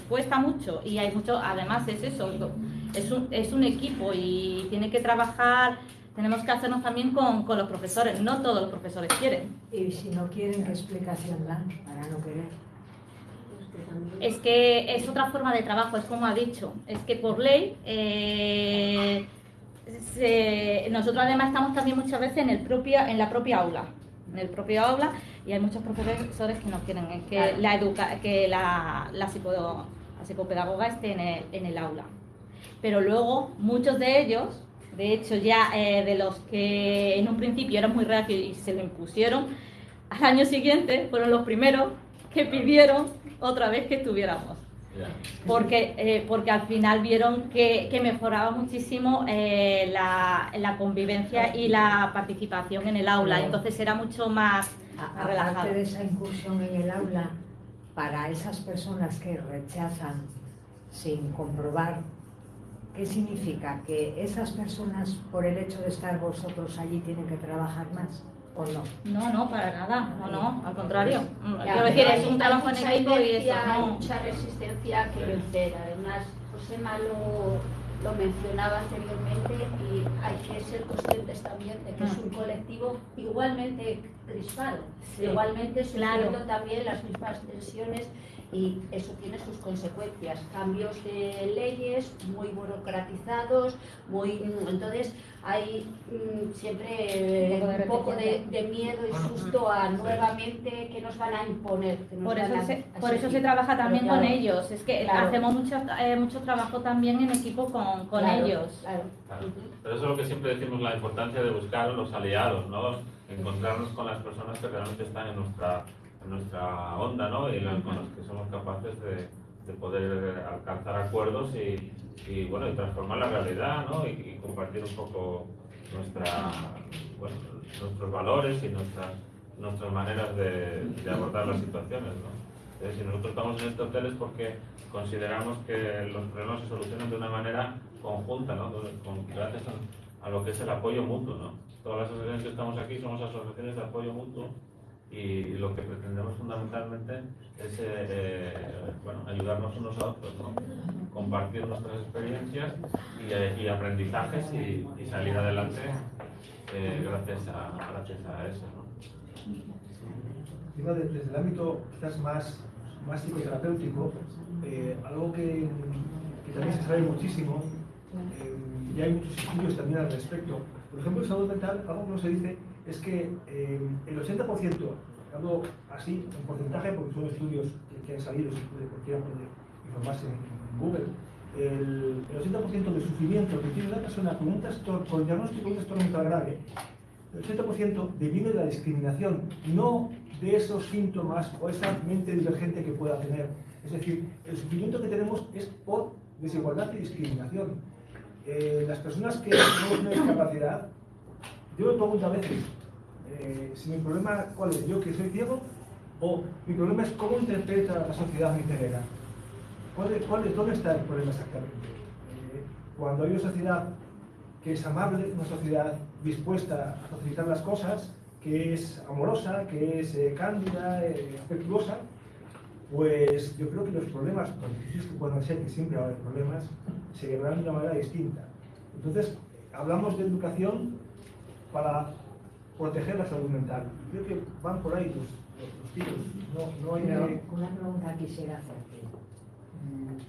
cuesta mucho y hay mucho, además es eso, es un equipo y tiene que trabajar, tenemos que hacernos también con los profesores, no todos los profesores quieren. Y si no quieren, ¿qué explicación dan para no querer? Es que es otra forma de trabajo, es como ha dicho, es que por ley nosotros además estamos también muchas veces en la propia aula, y hay muchos profesores que no quieren que la psicopedagoga esté en el aula, pero luego muchos de ellos, de hecho ya de los que en un principio eran muy reacios y se lo impusieron, al año siguiente fueron los primeros que pidieron otra vez que estuviéramos. Porque al final vieron que mejoraba muchísimo la convivencia y la participación en el aula, entonces era mucho más relajado. Aparte de esa incursión en el aula, para esas personas que rechazan sin comprobar, ¿qué significa? ¿Que esas personas, por el hecho de estar vosotros allí, tienen que trabajar más o no? No, para nada, no, al contrario. Ya, Quiero decir, hay es un trabajo en mucha equipo y eso, inercia, hay ¿no? mucha resistencia que vencer. Además, Josema lo mencionaba anteriormente y hay que ser conscientes también de que es un colectivo igualmente crispado, Sí, igualmente sufriendo claro. también las mismas tensiones y eso tiene sus consecuencias, cambios de leyes muy burocratizados, entonces hay siempre un poco de miedo y susto a nuevamente que nos van a imponer. Que nos Por van eso, a por eso se exigir. trabaja también Pero con claro, ellos, es que claro. hacemos mucho trabajo también en equipo con claro, ellos. Claro. Claro. Pero eso es lo que siempre decimos, la importancia de buscar los aliados, ¿no? Encontrarnos con las personas que realmente están en nuestra onda, ¿no? Y con los que somos capaces de poder alcanzar acuerdos y bueno, y transformar la realidad, ¿no? Y compartir un poco nuestros valores y nuestras maneras de abordar las situaciones, ¿no? Si nosotros estamos en este hotel es porque consideramos que los problemas se solucionan de una manera conjunta, ¿no? Gracias a lo que es el apoyo mutuo, ¿no? Todas las asociaciones que estamos aquí somos asociaciones de apoyo mutuo y lo que pretendemos fundamentalmente es ayudarnos unos a otros, ¿no? Compartir nuestras experiencias y aprendizajes y salir adelante gracias a eso, ¿no? Desde el ámbito quizás más psicoterapéutico, algo que también se sabe muchísimo, y hay muchos estudios también al respecto. Por ejemplo, en salud mental, algo que no se dice es que el 80%, hablo así en porcentaje porque son estudios que han salido, si cualquiera puede informarse en Google, el 80% del sufrimiento que tiene una persona con un trastorno, con diagnóstico de un trastorno mental grave, el 80% deviene de la discriminación, no de esos síntomas o esa mente divergente que pueda tener. Es decir, el sufrimiento que tenemos es por desigualdad y discriminación. Las personas que tenemos una discapacidad, yo me pregunto a veces, si mi problema, ¿cuál es? ¿Yo que soy ciego? ¿O mi problema es cómo interpreta la sociedad mi ceguera? ¿Dónde está el problema exactamente? Cuando hay una sociedad que es amable, una sociedad dispuesta a facilitar las cosas, que es amorosa, que es cándida, afectuosa, pues yo creo que los problemas, por difíciles que puedan ser, que siempre va a haber problemas, se llevarán de una manera distinta. Entonces, hablamos de educación para proteger la salud mental. Creo que van por ahí los tiros. No hay nada. Una pregunta quisiera hacerte.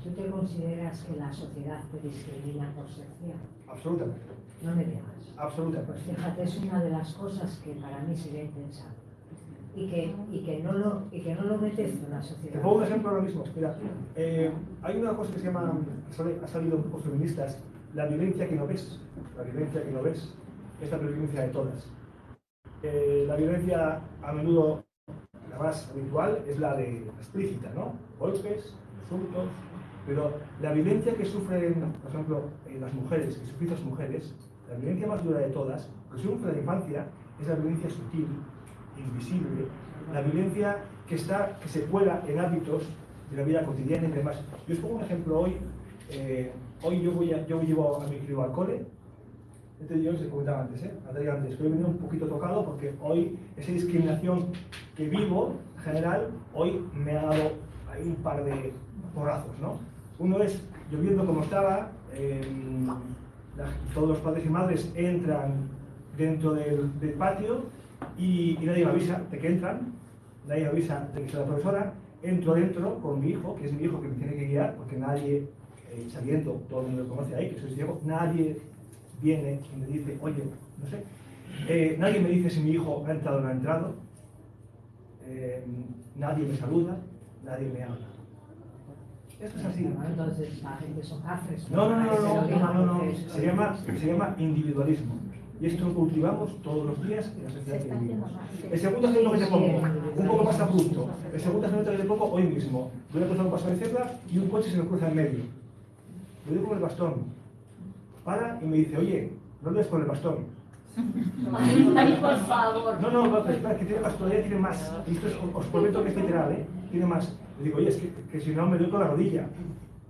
¿Tú te consideras que la sociedad te discrimina por sexualidad? Absolutamente. No me digas. Absolutamente. Pues fíjate, es una de las cosas que para mí sería impensable. Y que no lo merece una sociedad. Te pongo un ejemplo ahora mismo. Mira, hay una cosa que se llama, ha salido por feministas, la violencia que no ves. La violencia que no ves es la violencia de todas. La violencia a menudo la más habitual es la de explícita, ¿no? Golpes, insultos, pero la violencia que sufren, por ejemplo, las mujeres, que sufren las mujeres, la violencia más dura de todas, que sufre en la infancia, es la violencia sutil, invisible, la violencia que se cuela en hábitos de la vida cotidiana y demás. Yo os pongo un ejemplo hoy. Hoy yo llevo a mi crío al cole. Yo os comentaba antes, antes, que he venido un poquito tocado porque hoy esa discriminación que vivo, en general, hoy me ha dado ahí un par de porrazos, ¿no? Uno es, yo viendo cómo estaba, todos los padres y madres entran dentro del patio y nadie me avisa de que entran, nadie me avisa de que soy la profesora, entro dentro con mi hijo, que es mi hijo que me tiene que guiar, porque nadie, sabiendo, todo el mundo lo conoce ahí, que soy ciego, nadie viene y me dice, oye, no sé, nadie me dice si mi hijo ha entrado o no ha entrado, nadie me saluda, nadie me habla. Esto es así. Entonces la gente son cafres. No. Se llama individualismo. Y esto lo cultivamos todos los días en la sociedad que vivimos. El segundo ejemplo que te pongo, un poco más abrupto. El segundo ejemplo que te pongo hoy mismo. Voy a cruzar un paso de cebra y un coche se me cruza en medio. Le doy con el bastón. Para y me dice, oye, no le des con el bastón. Ay, por favor. No, pero espera, que todavía tiene más. Y esto os prometo que es literal, tiene más. Le digo, oye, es que si no me doy con la rodilla.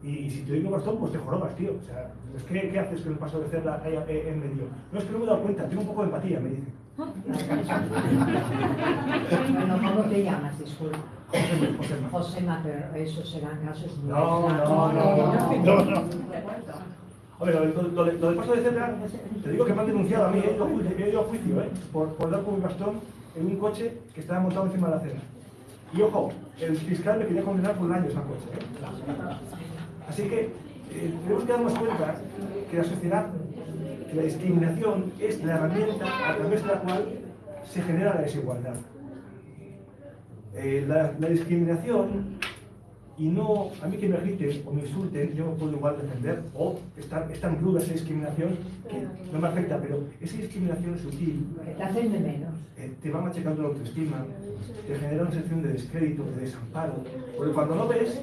Y si te doy con el bastón, pues te jorobas, tío. O sea, ¿qué haces con el paso de cebra en medio? No, es que no me he dado cuenta, tengo un poco de empatía, me dice. Bueno, ¿cómo te llamas? Disculpa. Josema. Josema, pero esos serán casos muy No. Hombre, lo del paso de cebra, te digo que me han denunciado a mí, he ido a juicio, por dar con mi bastón en un coche que estaba montado encima de la acera. Y ojo, el fiscal me quería condenar por daños al coche. Así que tenemos que darnos cuenta que la sociedad, que la discriminación es la herramienta a través de la cual se genera la desigualdad. La discriminación, y no a mí que me griten o me insulten, yo me puedo igual defender, o es tan cruda esa discriminación que no me afecta, pero esa discriminación sutil que te hacen de menos. Te va machacando la autoestima, te genera una sensación de descrédito, de desamparo, porque cuando no ves,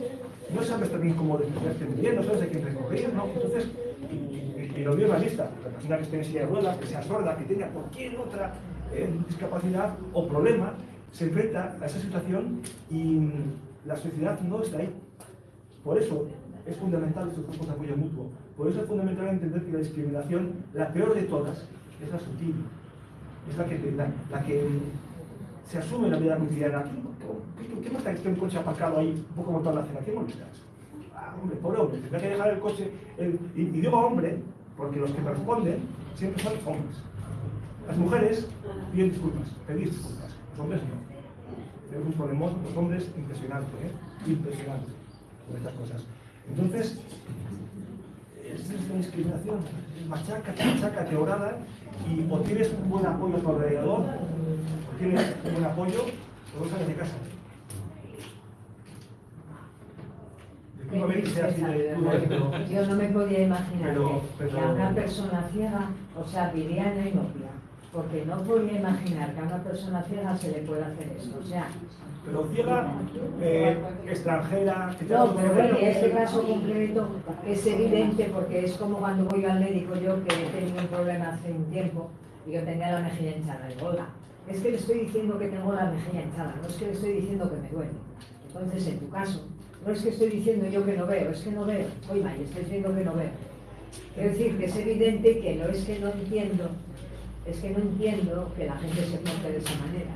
no sabes también cómo defenderte muy bien, no sabes de quién recurrir, ¿no? Entonces, y lo veo realista, la persona que esté en silla de ruedas, que sea sorda, que tenga cualquier otra discapacidad o problema, se enfrenta a esa situación y la sociedad no está ahí. Por eso es fundamental estos grupos de apoyo mutuo. Por eso es fundamental entender que la discriminación, la peor de todas, es la sutil. Es la que se asume en la vida cotidiana. ¿Qué más está que esté un coche aparcado ahí, un poco montado en la acera? ¿Qué molestas? Hombre, pobre hombre, tendrá que dejar el coche. Y digo hombre, porque los que me responden siempre son hombres. Las mujeres piden disculpas, pedís disculpas. Los hombres no. Tenemos un problema, los hombres, impresionante, impresionante con estas cosas. Entonces, es la discriminación, machaca, teorada, y o tienes un buen apoyo a tu alrededor, o tienes un buen apoyo, o no sales de casa. Yo no me podía imaginar pero que a una persona ciega, o sea, vivía en la inopia, porque no podía imaginar que a una persona ciega se le pueda hacer eso, o sea... Pero ciega, extranjera... No, pero bueno, en este caso concreto es evidente porque es como cuando voy al médico yo, que he tenido un problema hace un tiempo y yo tenía la mejilla hinchada, y digo, oiga, es que le estoy diciendo que tengo la mejilla hinchada, no es que le estoy diciendo que me duele. Entonces, en tu caso, no es que estoy diciendo yo que no veo, es que no veo. Oye, May, estoy diciendo que no veo. Quiero decir que es evidente que no es que no entiendo, es que no entiendo que la gente se porte de esa manera.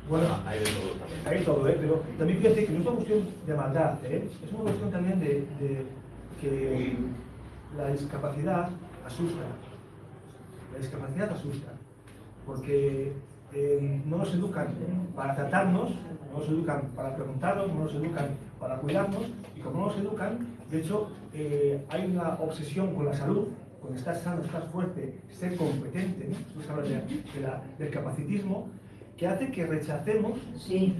Bueno, hay de todo también. hay todo, pero también fíjate que no es una cuestión de maldad, es una cuestión también de que la discapacidad asusta. La discapacidad asusta, porque no nos educan para tratarnos, no nos educan para preguntarnos, no nos educan para cuidarnos, y como no nos educan, de hecho, hay una obsesión con la salud, con estar sano, estar fuerte, ser competente, ¿no? Esto se habla del capacitismo, que hace que rechacemos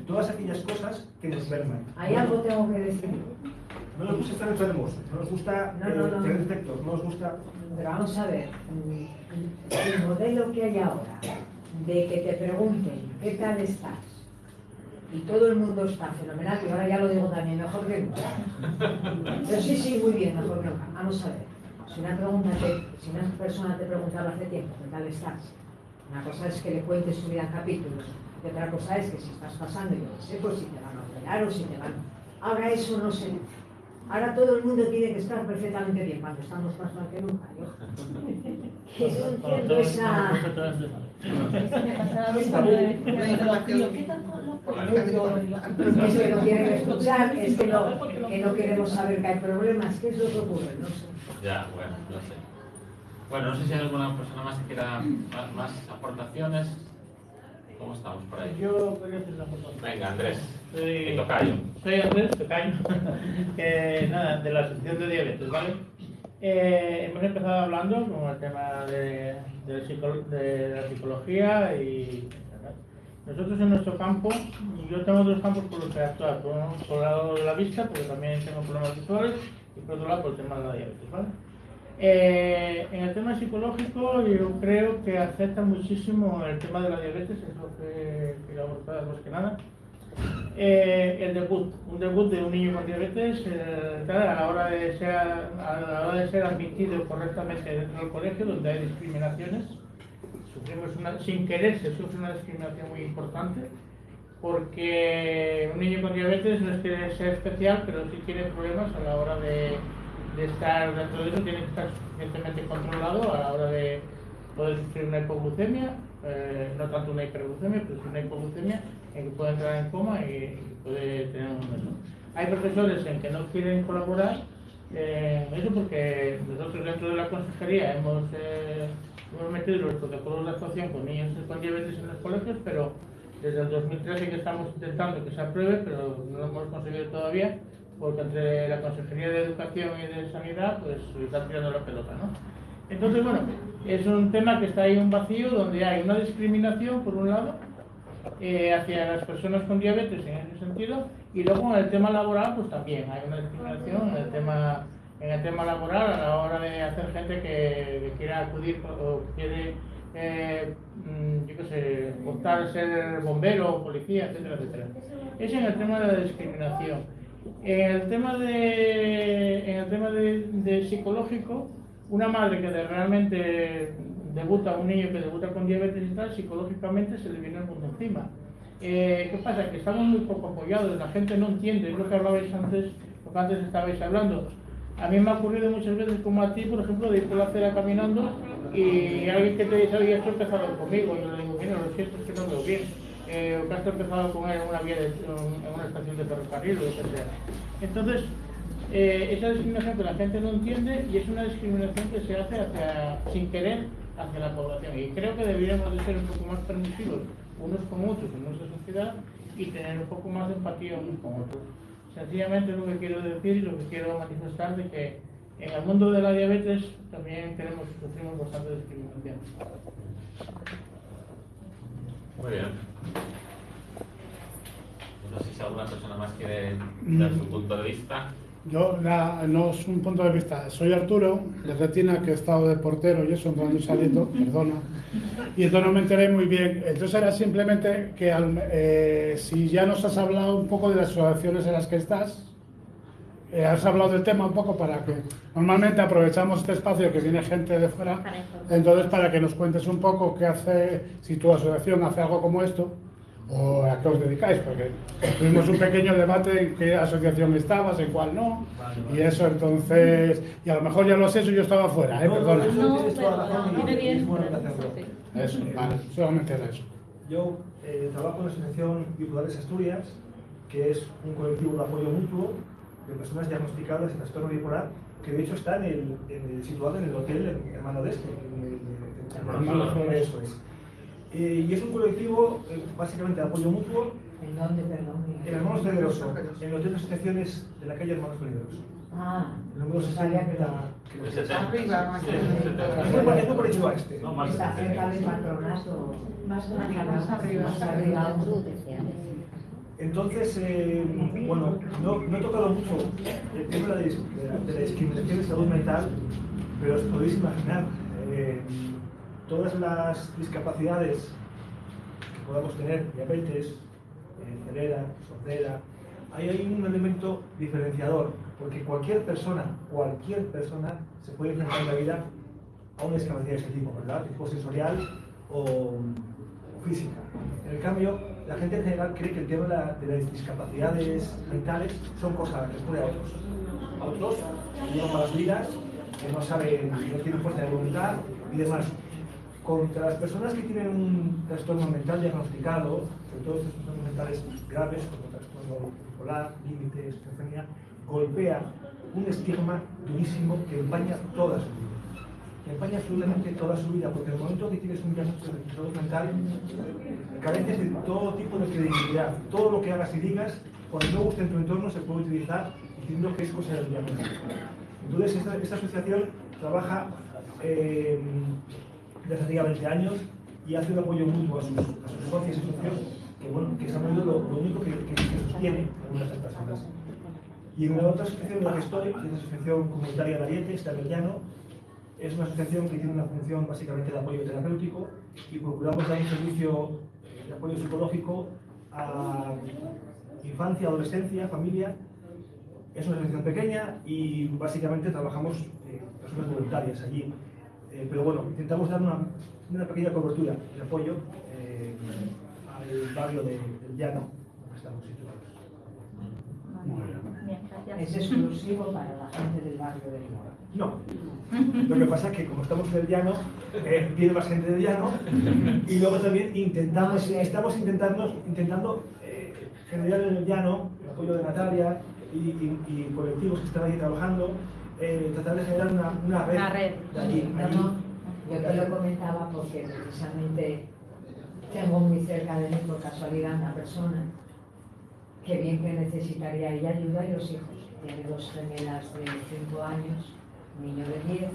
todas aquellas cosas que nos merman. Hay algo tengo que decir. No nos gusta estar enfermos, no nos gusta tener defectos, no nos gusta... Pero vamos a ver, el modelo que hay ahora, de que te pregunten qué tal estás, y todo el mundo está fenomenal, y ahora ya lo digo también, mejor que nunca. Pero sí, muy bien, mejor que nunca. Vamos a ver, si una persona te preguntaba hace tiempo qué tal estás, una cosa es que le cuentes tu vida en capítulos, y otra cosa es que si estás pasando, yo no sé, pues si te van a operar o si te van... Ahora eso no se... Ahora todo el mundo tiene que estar perfectamente bien, cuando estamos más mal que nunca. Yo entiendo esa... Es que no quieren escuchar, es que no queremos saber que hay problemas. ¿Qué es lo que ocurre? No sé. Ya, bueno, no sé. Bueno, no sé si hay alguna persona más que quiera más aportaciones. ¿Cómo estamos por ahí? Yo quería hacer una aportación. Venga, Andrés. Y tocayo. Soy Andrés, tocayo. Nada, de la asociación de diabetes, ¿vale? Hemos empezado hablando con el tema de la psicología y... Nosotros en nuestro campo, yo tengo dos campos por los que actuar. Por el lado de la vista, porque también tengo problemas visuales, y por otro lado por el tema de la diabetes, ¿vale? En el tema psicológico, yo creo que afecta muchísimo el tema de la diabetes, es lo que quiero abordar más que nada. Un debut de un niño con diabetes, a la hora de ser admitido correctamente dentro del colegio, donde hay discriminaciones, sin querer se sufre una discriminación muy importante, porque un niño con diabetes no es que sea especial, pero sí tiene problemas a la hora de estar dentro de eso, tiene que estar suficientemente controlado a la hora de poder sufrir una hipoglucemia, no tanto una hiperglucemia, pero sí una hipoglucemia en que puede entrar en coma y puede tener un eso. Hay profesores en que no quieren colaborar, eso porque nosotros dentro de la consejería hemos metido los protocolos de actuación con niños con diabetes en los colegios, pero desde el 2013 que estamos intentando que se apruebe, pero no lo hemos conseguido todavía, porque entre la Consejería de Educación y de Sanidad pues se está tirando la pelota, ¿no? Entonces, bueno, es un tema que está ahí un vacío donde hay una discriminación, por un lado, hacia las personas con diabetes en ese sentido, y luego en el tema laboral pues también hay una discriminación en el tema laboral a la hora de hacer gente que quiera acudir o quiere yo qué sé, optar a ser bombero o policía, etcétera, etcétera. Es en el tema de la discriminación. En el tema de psicológico, una madre que realmente debuta, un niño que debuta con diabetes y tal, psicológicamente se le viene el mundo encima. ¿Qué pasa? Que estamos muy poco apoyados, la gente no entiende, es lo que hablabais antes, lo que antes estabais hablando. A mí me ha ocurrido muchas veces, como a ti, por ejemplo, de ir por la acera caminando y alguien que te dice, oye, esto ha empezado conmigo, y yo le digo, mira, lo siento, es que no veo bien. O que has empezado con él en una vía en una estación de ferrocarril o lo que sea. Entonces, esa discriminación que la gente no entiende, y es una discriminación que se hace sin querer hacia la población. Y creo que deberíamos de ser un poco más permisivos unos con otros en nuestra sociedad y tener un poco más de empatía unos con otros. Sencillamente es lo que quiero decir y lo que quiero manifestar, de que en el mundo de la diabetes también sufrimos bastante discriminación. Muy bien. No sé si alguna persona más quiere dar su punto de vista. Yo, no es un punto de vista. Soy Arturo, de Retina, que he estado de portero y eso, entrando y saliendo, perdona. Y entonces no me enteré muy bien. Entonces era simplemente que si ya nos has hablado un poco de las asociaciones en las que estás, has hablado del tema un poco para que... Normalmente aprovechamos este espacio que viene gente de fuera, entonces para que nos cuentes un poco qué hace, si tu asociación hace algo como esto, ¿O a qué os dedicáis? Porque tuvimos un pequeño debate en qué asociación estabas, en cuál no, y eso entonces, y a lo mejor ya lo sé, yo estaba fuera, perdona. No, tienes toda la razón y bien. es bueno hacerlo. Eso, vale, solamente era eso. Yo trabajo en la Asociación Bipolares Asturias, que es un colectivo de apoyo mutuo de personas diagnosticadas de trastorno bipolar, que de hecho está situado en el hotel Hermano de Este, eso es. Y es un colectivo básicamente de apoyo mutuo. ¿En dónde, perdón? En Hermanos Federoso, en el hotel de asociaciones de la calle Hermanos Federoso. Ah, El número no sabía que 60. Arriba, más Es muy parecido a este. No, más está de cerca del patronato. Más arriba. Más arriba. Entonces, bueno, no he tocado mucho el tema de la discriminación de salud mental, pero os podéis imaginar todas las discapacidades que podamos tener, diabetes, ceguera, sordera. Hay un elemento diferenciador, porque cualquier persona se puede enfrentar en la vida a una discapacidad de ese tipo, ¿verdad? Tipo sensorial o física. En el cambio, la gente en general cree que el tema de las discapacidades mentales son cosas que ocurren a otros. A otros, que llevan malas vidas, que no saben, no tienen fuerza de voluntad y demás. Contra las personas que tienen un trastorno mental diagnosticado, sobre todo estos trastornos mentales graves, como trastorno bipolar, límite, esquizofrenia, golpea un estigma durísimo que empaña toda su vida. Que empaña absolutamente toda su vida, porque en el momento que tienes un diagnóstico de salud mental, careces de todo tipo de credibilidad. Todo lo que hagas y digas, cuando no guste en tu entorno, se puede utilizar diciendo que es cosa del diagnóstico. Entonces, esta asociación trabaja desde hace ya 20 años y hace un apoyo mutuo a sus socios y socios, que bueno, que se ha vuelto lo único que sostiene a algunas de estas personas. Y en la otra asociación en la que estoy, que es la Asociación Comunitaria de Arietes, de Avellano, es una asociación que tiene una función básicamente de apoyo terapéutico y procuramos dar un servicio de apoyo psicológico a infancia, adolescencia, familia. Es una asociación pequeña y básicamente trabajamos personas voluntarias allí. Pero bueno, intentamos dar una pequeña cobertura de apoyo al barrio del Llano, donde estamos situados. Bien, gracias. Es exclusivo para la gente del barrio del Llano. No. Lo que pasa es que como estamos en el Llano, viene más gente del Llano y luego también estamos intentando generar en el Llano el apoyo de Natalia y colectivos que están allí trabajando, tratar de generar una red de allí. Yo te lo comentaba porque precisamente tengo muy cerca de mí por casualidad una persona que bien que necesitaría ella ayuda y los hijos. Tiene 2 gemelas de 5 años, un niño de 10,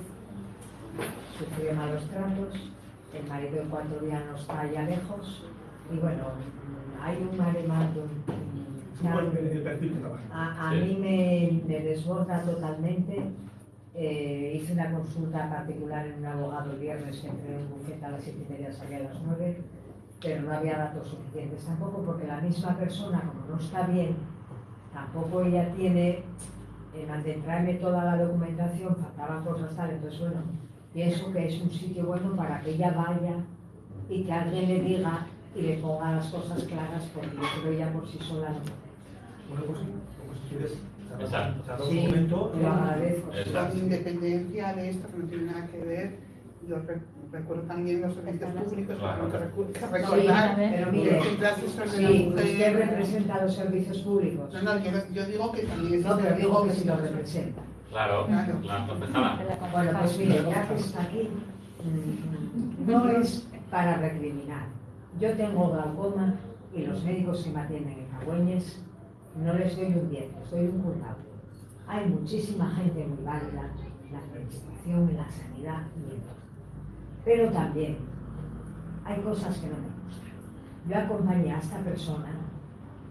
sufrió malos tratos, el marido ecuatoriano está allá lejos y bueno, hay un maremátum. A mí me desborda totalmente. Hice una consulta particular en un abogado el viernes, que entré en un bufete a las 7:30, salí a las 9, pero no había datos suficientes tampoco, porque la misma persona, como no está bien, tampoco ella tiene, al entrarme toda la documentación, faltaban cosas tal, entonces bueno, pienso que es un sitio bueno para que ella vaya y que alguien le diga y le ponga las cosas claras, porque yo creo ella por sí sola no. Bueno, pues si quieres, Sí, un momento. lo agradezco. Con independencia de esto, que no tiene nada que ver, yo recuerdo también los servicios públicos, que recordar pero mire, usted representa los servicios públicos. No, yo digo que también es... No, pero digo que si los representa. Claro, la concejala. Bueno, pues mire, ya que está aquí, no es para recriminar. Yo tengo glaucoma y los médicos que me atienden en Cagüeñes no les doy un 10, les doy un currado. Hay muchísima gente muy válida en la administración, en la sanidad y en todo. Pero también hay cosas que no me gustan. Yo acompañé a esta persona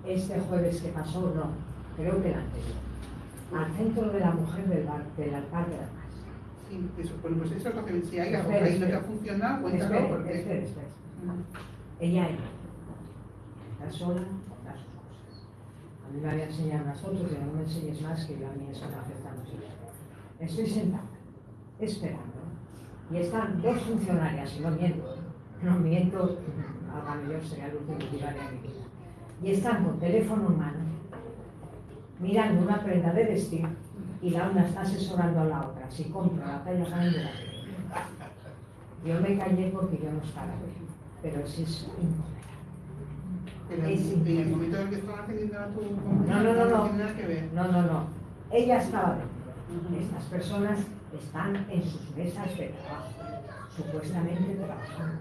este jueves que pasó, no, creo que el anterior, al centro de la mujer del Parque de la Paz. Sí, eso, pues eso es lo que decía, hay algo ahí no te ha funcionado, cuéntalo porque... Espera. Ella está sola, da sus cosas. A mí me había enseñado unas fotos y no me enseñes más, que yo a mí eso me afecta mucho. Estoy sentada, esperando, y están 2 funcionarias, y no miento, válgame Dios, sería el último día de mi vida. Y están con teléfono en mano, mirando una prenda de vestir, y la una está asesorando a la otra, si compra la talla grande de la pequeña. Yo me callé porque yo no estaba ahí, pero sí es intolerable. Pero Es en el intolerable. momento en el que estaban atendiendo a tu No, compañera, no, no, no. tiene nada que ver. No. Ella estaba dentro. Estas personas están en sus mesas de trabajo, supuestamente trabajando,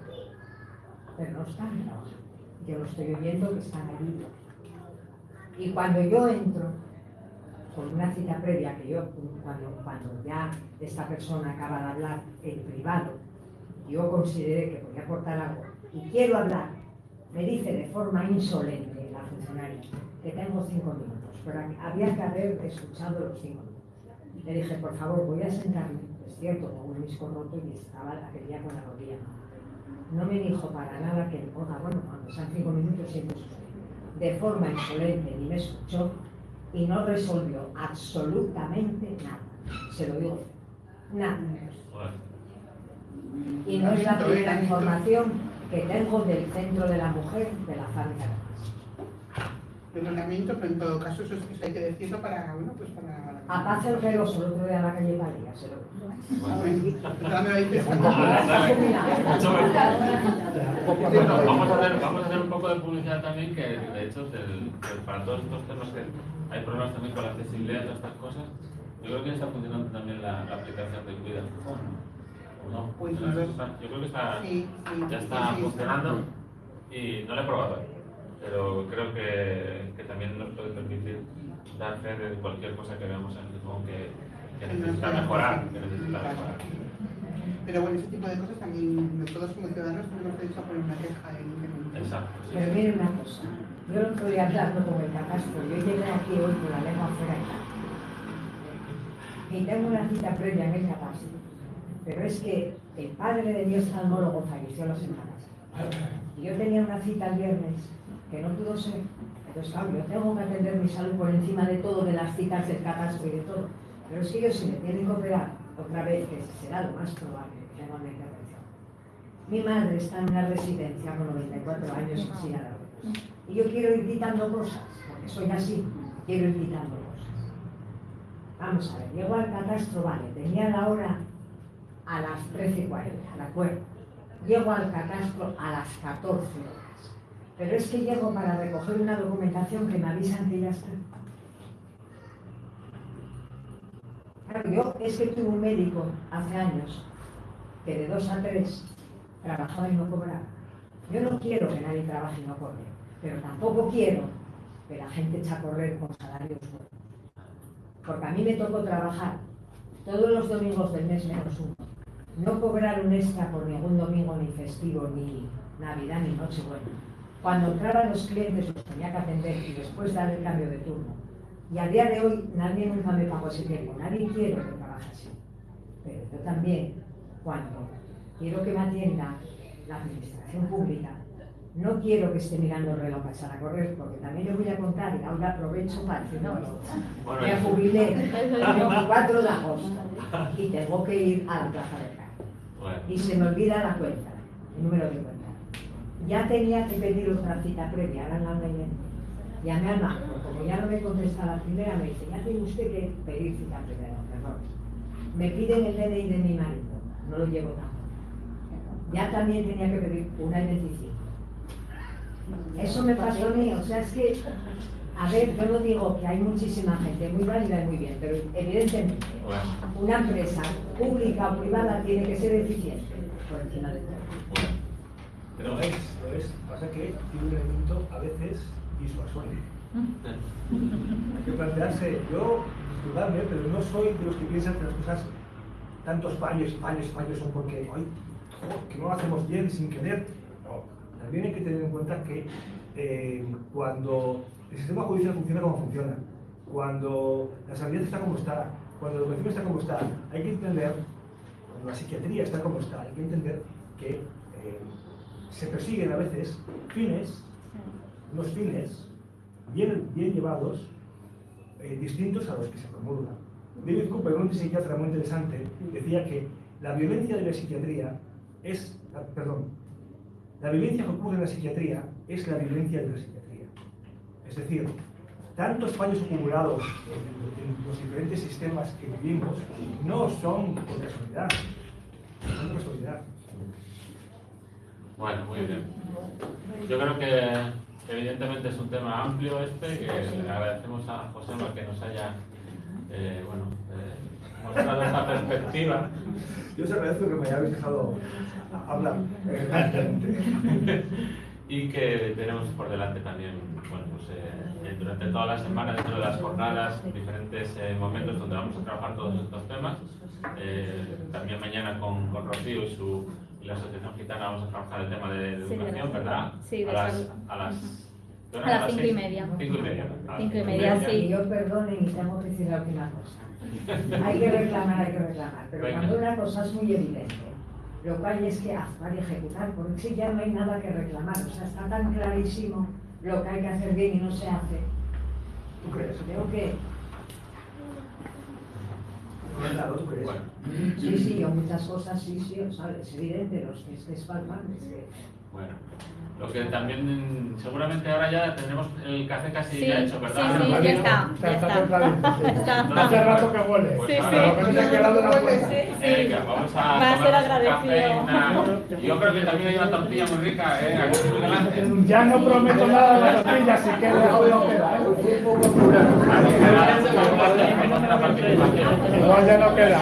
pero no están trabajando. Yo lo estoy oyendo que están allí. Y cuando yo entro, con una cita previa que yo, cuando ya esta persona acaba de hablar en privado, yo consideré que podía aportar algo y quiero hablar, me dice de forma insolente la funcionaria que tengo 5 minutos, pero había que haber escuchado los 5 minutos. Le dije, por favor, voy a sentarme. Es cierto, tengo un disco roto y estaba aquel día con la rodilla. No me dijo para nada que, bueno, cuando sean 5 minutos siempre usted. De forma insolente, ni me escuchó y no resolvió absolutamente nada. Se lo digo, nada. Y no es la primera información que tengo del centro de la mujer de la fábrica. Perdonamiento, pero en todo caso eso hay que decirlo para, bueno, pues para... A Paz el Reloso, el otro día a la calle Padilla, se lo Vamos a hacer un poco de publicidad también, que de hecho que para todos estos temas que hay problemas también con la accesibilidad de estas cosas. Yo creo que está funcionando también la aplicación de Cuida. ¿No? Pues, Yo creo que está, ya está funcionando y no la he probado, pero creo que también nos puede permitir dar fe de cualquier cosa que veamos en el juego que necesita mejorar, Pero bueno, ese tipo de cosas también nosotros como ciudadanos tenemos derecho a poner una queja en el... Exacto. Pero miren una cosa, yo no estoy hablando con el catastro, yo llegué aquí hoy con la lengua afuera y tengo una cita previa en el catastro, pero es que el padre de mi oftalmólogo falleció la semana pasada y yo tenía una cita el viernes que no pudo ser. Entonces, claro, yo tengo que atender mi salud por encima de todo, de las citas del catastro y de todo. Pero es que ellos, si me tienen que operar otra vez, que será lo más probable, que tenga una intervención. Mi madre está en una residencia con 94 años en silla de ruedas. Y yo quiero ir quitando cosas, porque soy así, quiero ir quitando cosas. Vamos a ver, llego al catastro, vale, tenía la hora a las 13:40, ¿de acuerdo? Llego al catastro a las 14 horas. Pero es que llego para recoger una documentación que me avisan que ya está. Claro, yo es que tuve un médico hace años que de 2 a 3 trabajaba y no cobraba. Yo no quiero que nadie trabaje y no cobre, pero tampoco quiero que la gente eche a correr con salarios buenos. Porque a mí me tocó trabajar todos los domingos del mes menos uno. No cobrar un extra por ningún domingo, ni festivo, ni Navidad, ni Nochebuena. Cuando entraban los clientes los tenía que atender y después dar el cambio de turno. Y a día de hoy nadie nunca me pagó ese tiempo, nadie quiere que trabaje así. Pero yo también, cuando quiero que me atienda la administración pública, no quiero que esté mirando el reloj para echar a correr, porque también yo voy a contar y ahora aprovecho para decir, no, me jubilé el 24 de agosto y tengo que ir a la plaza del carro. Y se me olvida la cuenta, el número de cuenta. Ya tenía que pedir otra cita previa, ahora no me llamé al banco, como ya no me contesta la primera, me dice, ya tiene usted que pedir cita primero, perdón. Me piden el DNI de mi marido, no lo llevo tampoco. Ya también tenía que pedir una identificación. Eso me pasó a mí, o sea, es que, a ver, yo no digo que hay muchísima gente muy válida y muy bien, pero evidentemente una empresa pública o privada tiene que ser eficiente por encima de todo. Pero lo es. Pasa que tiene un elemento a veces disuasorio. Hay que plantearse, yo, disculpadme, pero no soy de los que piensan que las cosas, tantos fallos son porque, ay, que no lo hacemos bien sin querer. No, también hay que tener en cuenta que cuando el sistema judicial funciona como funciona, cuando la sanidad está como está, cuando la educación está como está, hay que entender, cuando la psiquiatría está como está, hay que entender que se persiguen a veces unos fines bien llevados, distintos a los que se promulgan. David Cooper, un psiquiatra muy interesante, decía que la violencia de la psiquiatría es, La violencia que ocurre en la psiquiatría es la violencia de la psiquiatría. Es decir, tantos fallos acumulados en los diferentes sistemas que vivimos no son por casualidad. Son por casualidad. Bueno, muy bien. Yo creo que evidentemente es un tema amplio que le agradecemos a Josema que nos haya mostrado esta perspectiva. Yo os agradezco que me hayáis dejado hablar. Y que tenemos por delante también, durante toda la semana, dentro de las jornadas, diferentes momentos donde vamos a trabajar todos estos temas. También mañana con Rocío y la Asociación Gitana vamos a trabajar el tema de educación, ¿verdad? Sí, de a las salud. A las 5:30. 5:30. 5:30, sí. Yo perdonen y tengo que decir la última cosa. Hay que reclamar, pero Venga. cuando una cosa es muy evidente, lo cual es que actuar y ejecutar, porque si ya no hay nada que reclamar, o sea, está tan clarísimo lo que hay que hacer bien y no se hace. ¿Tú crees? Creo que Claro, ¿tú crees? Bueno. sí, yo muchas cosas sí, o sea, es evidente, los que es palpable. Bueno, lo que también seguramente ahora ya tendremos el café casi ya hecho, ¿verdad? Sí, ya está. Está templadito, sí. Está. Hace rato que huele. Pues Sí, ahora sí. Lo que no se ha quedado en la puerta. Venga, vamos a Va a ser tomarnos un agradecido. café. Yo creo que también hay una tortilla muy rica, aquí por delante. Ya no prometo nada de la tortilla, si queda o no queda. Otra participación. Igual ya no queda.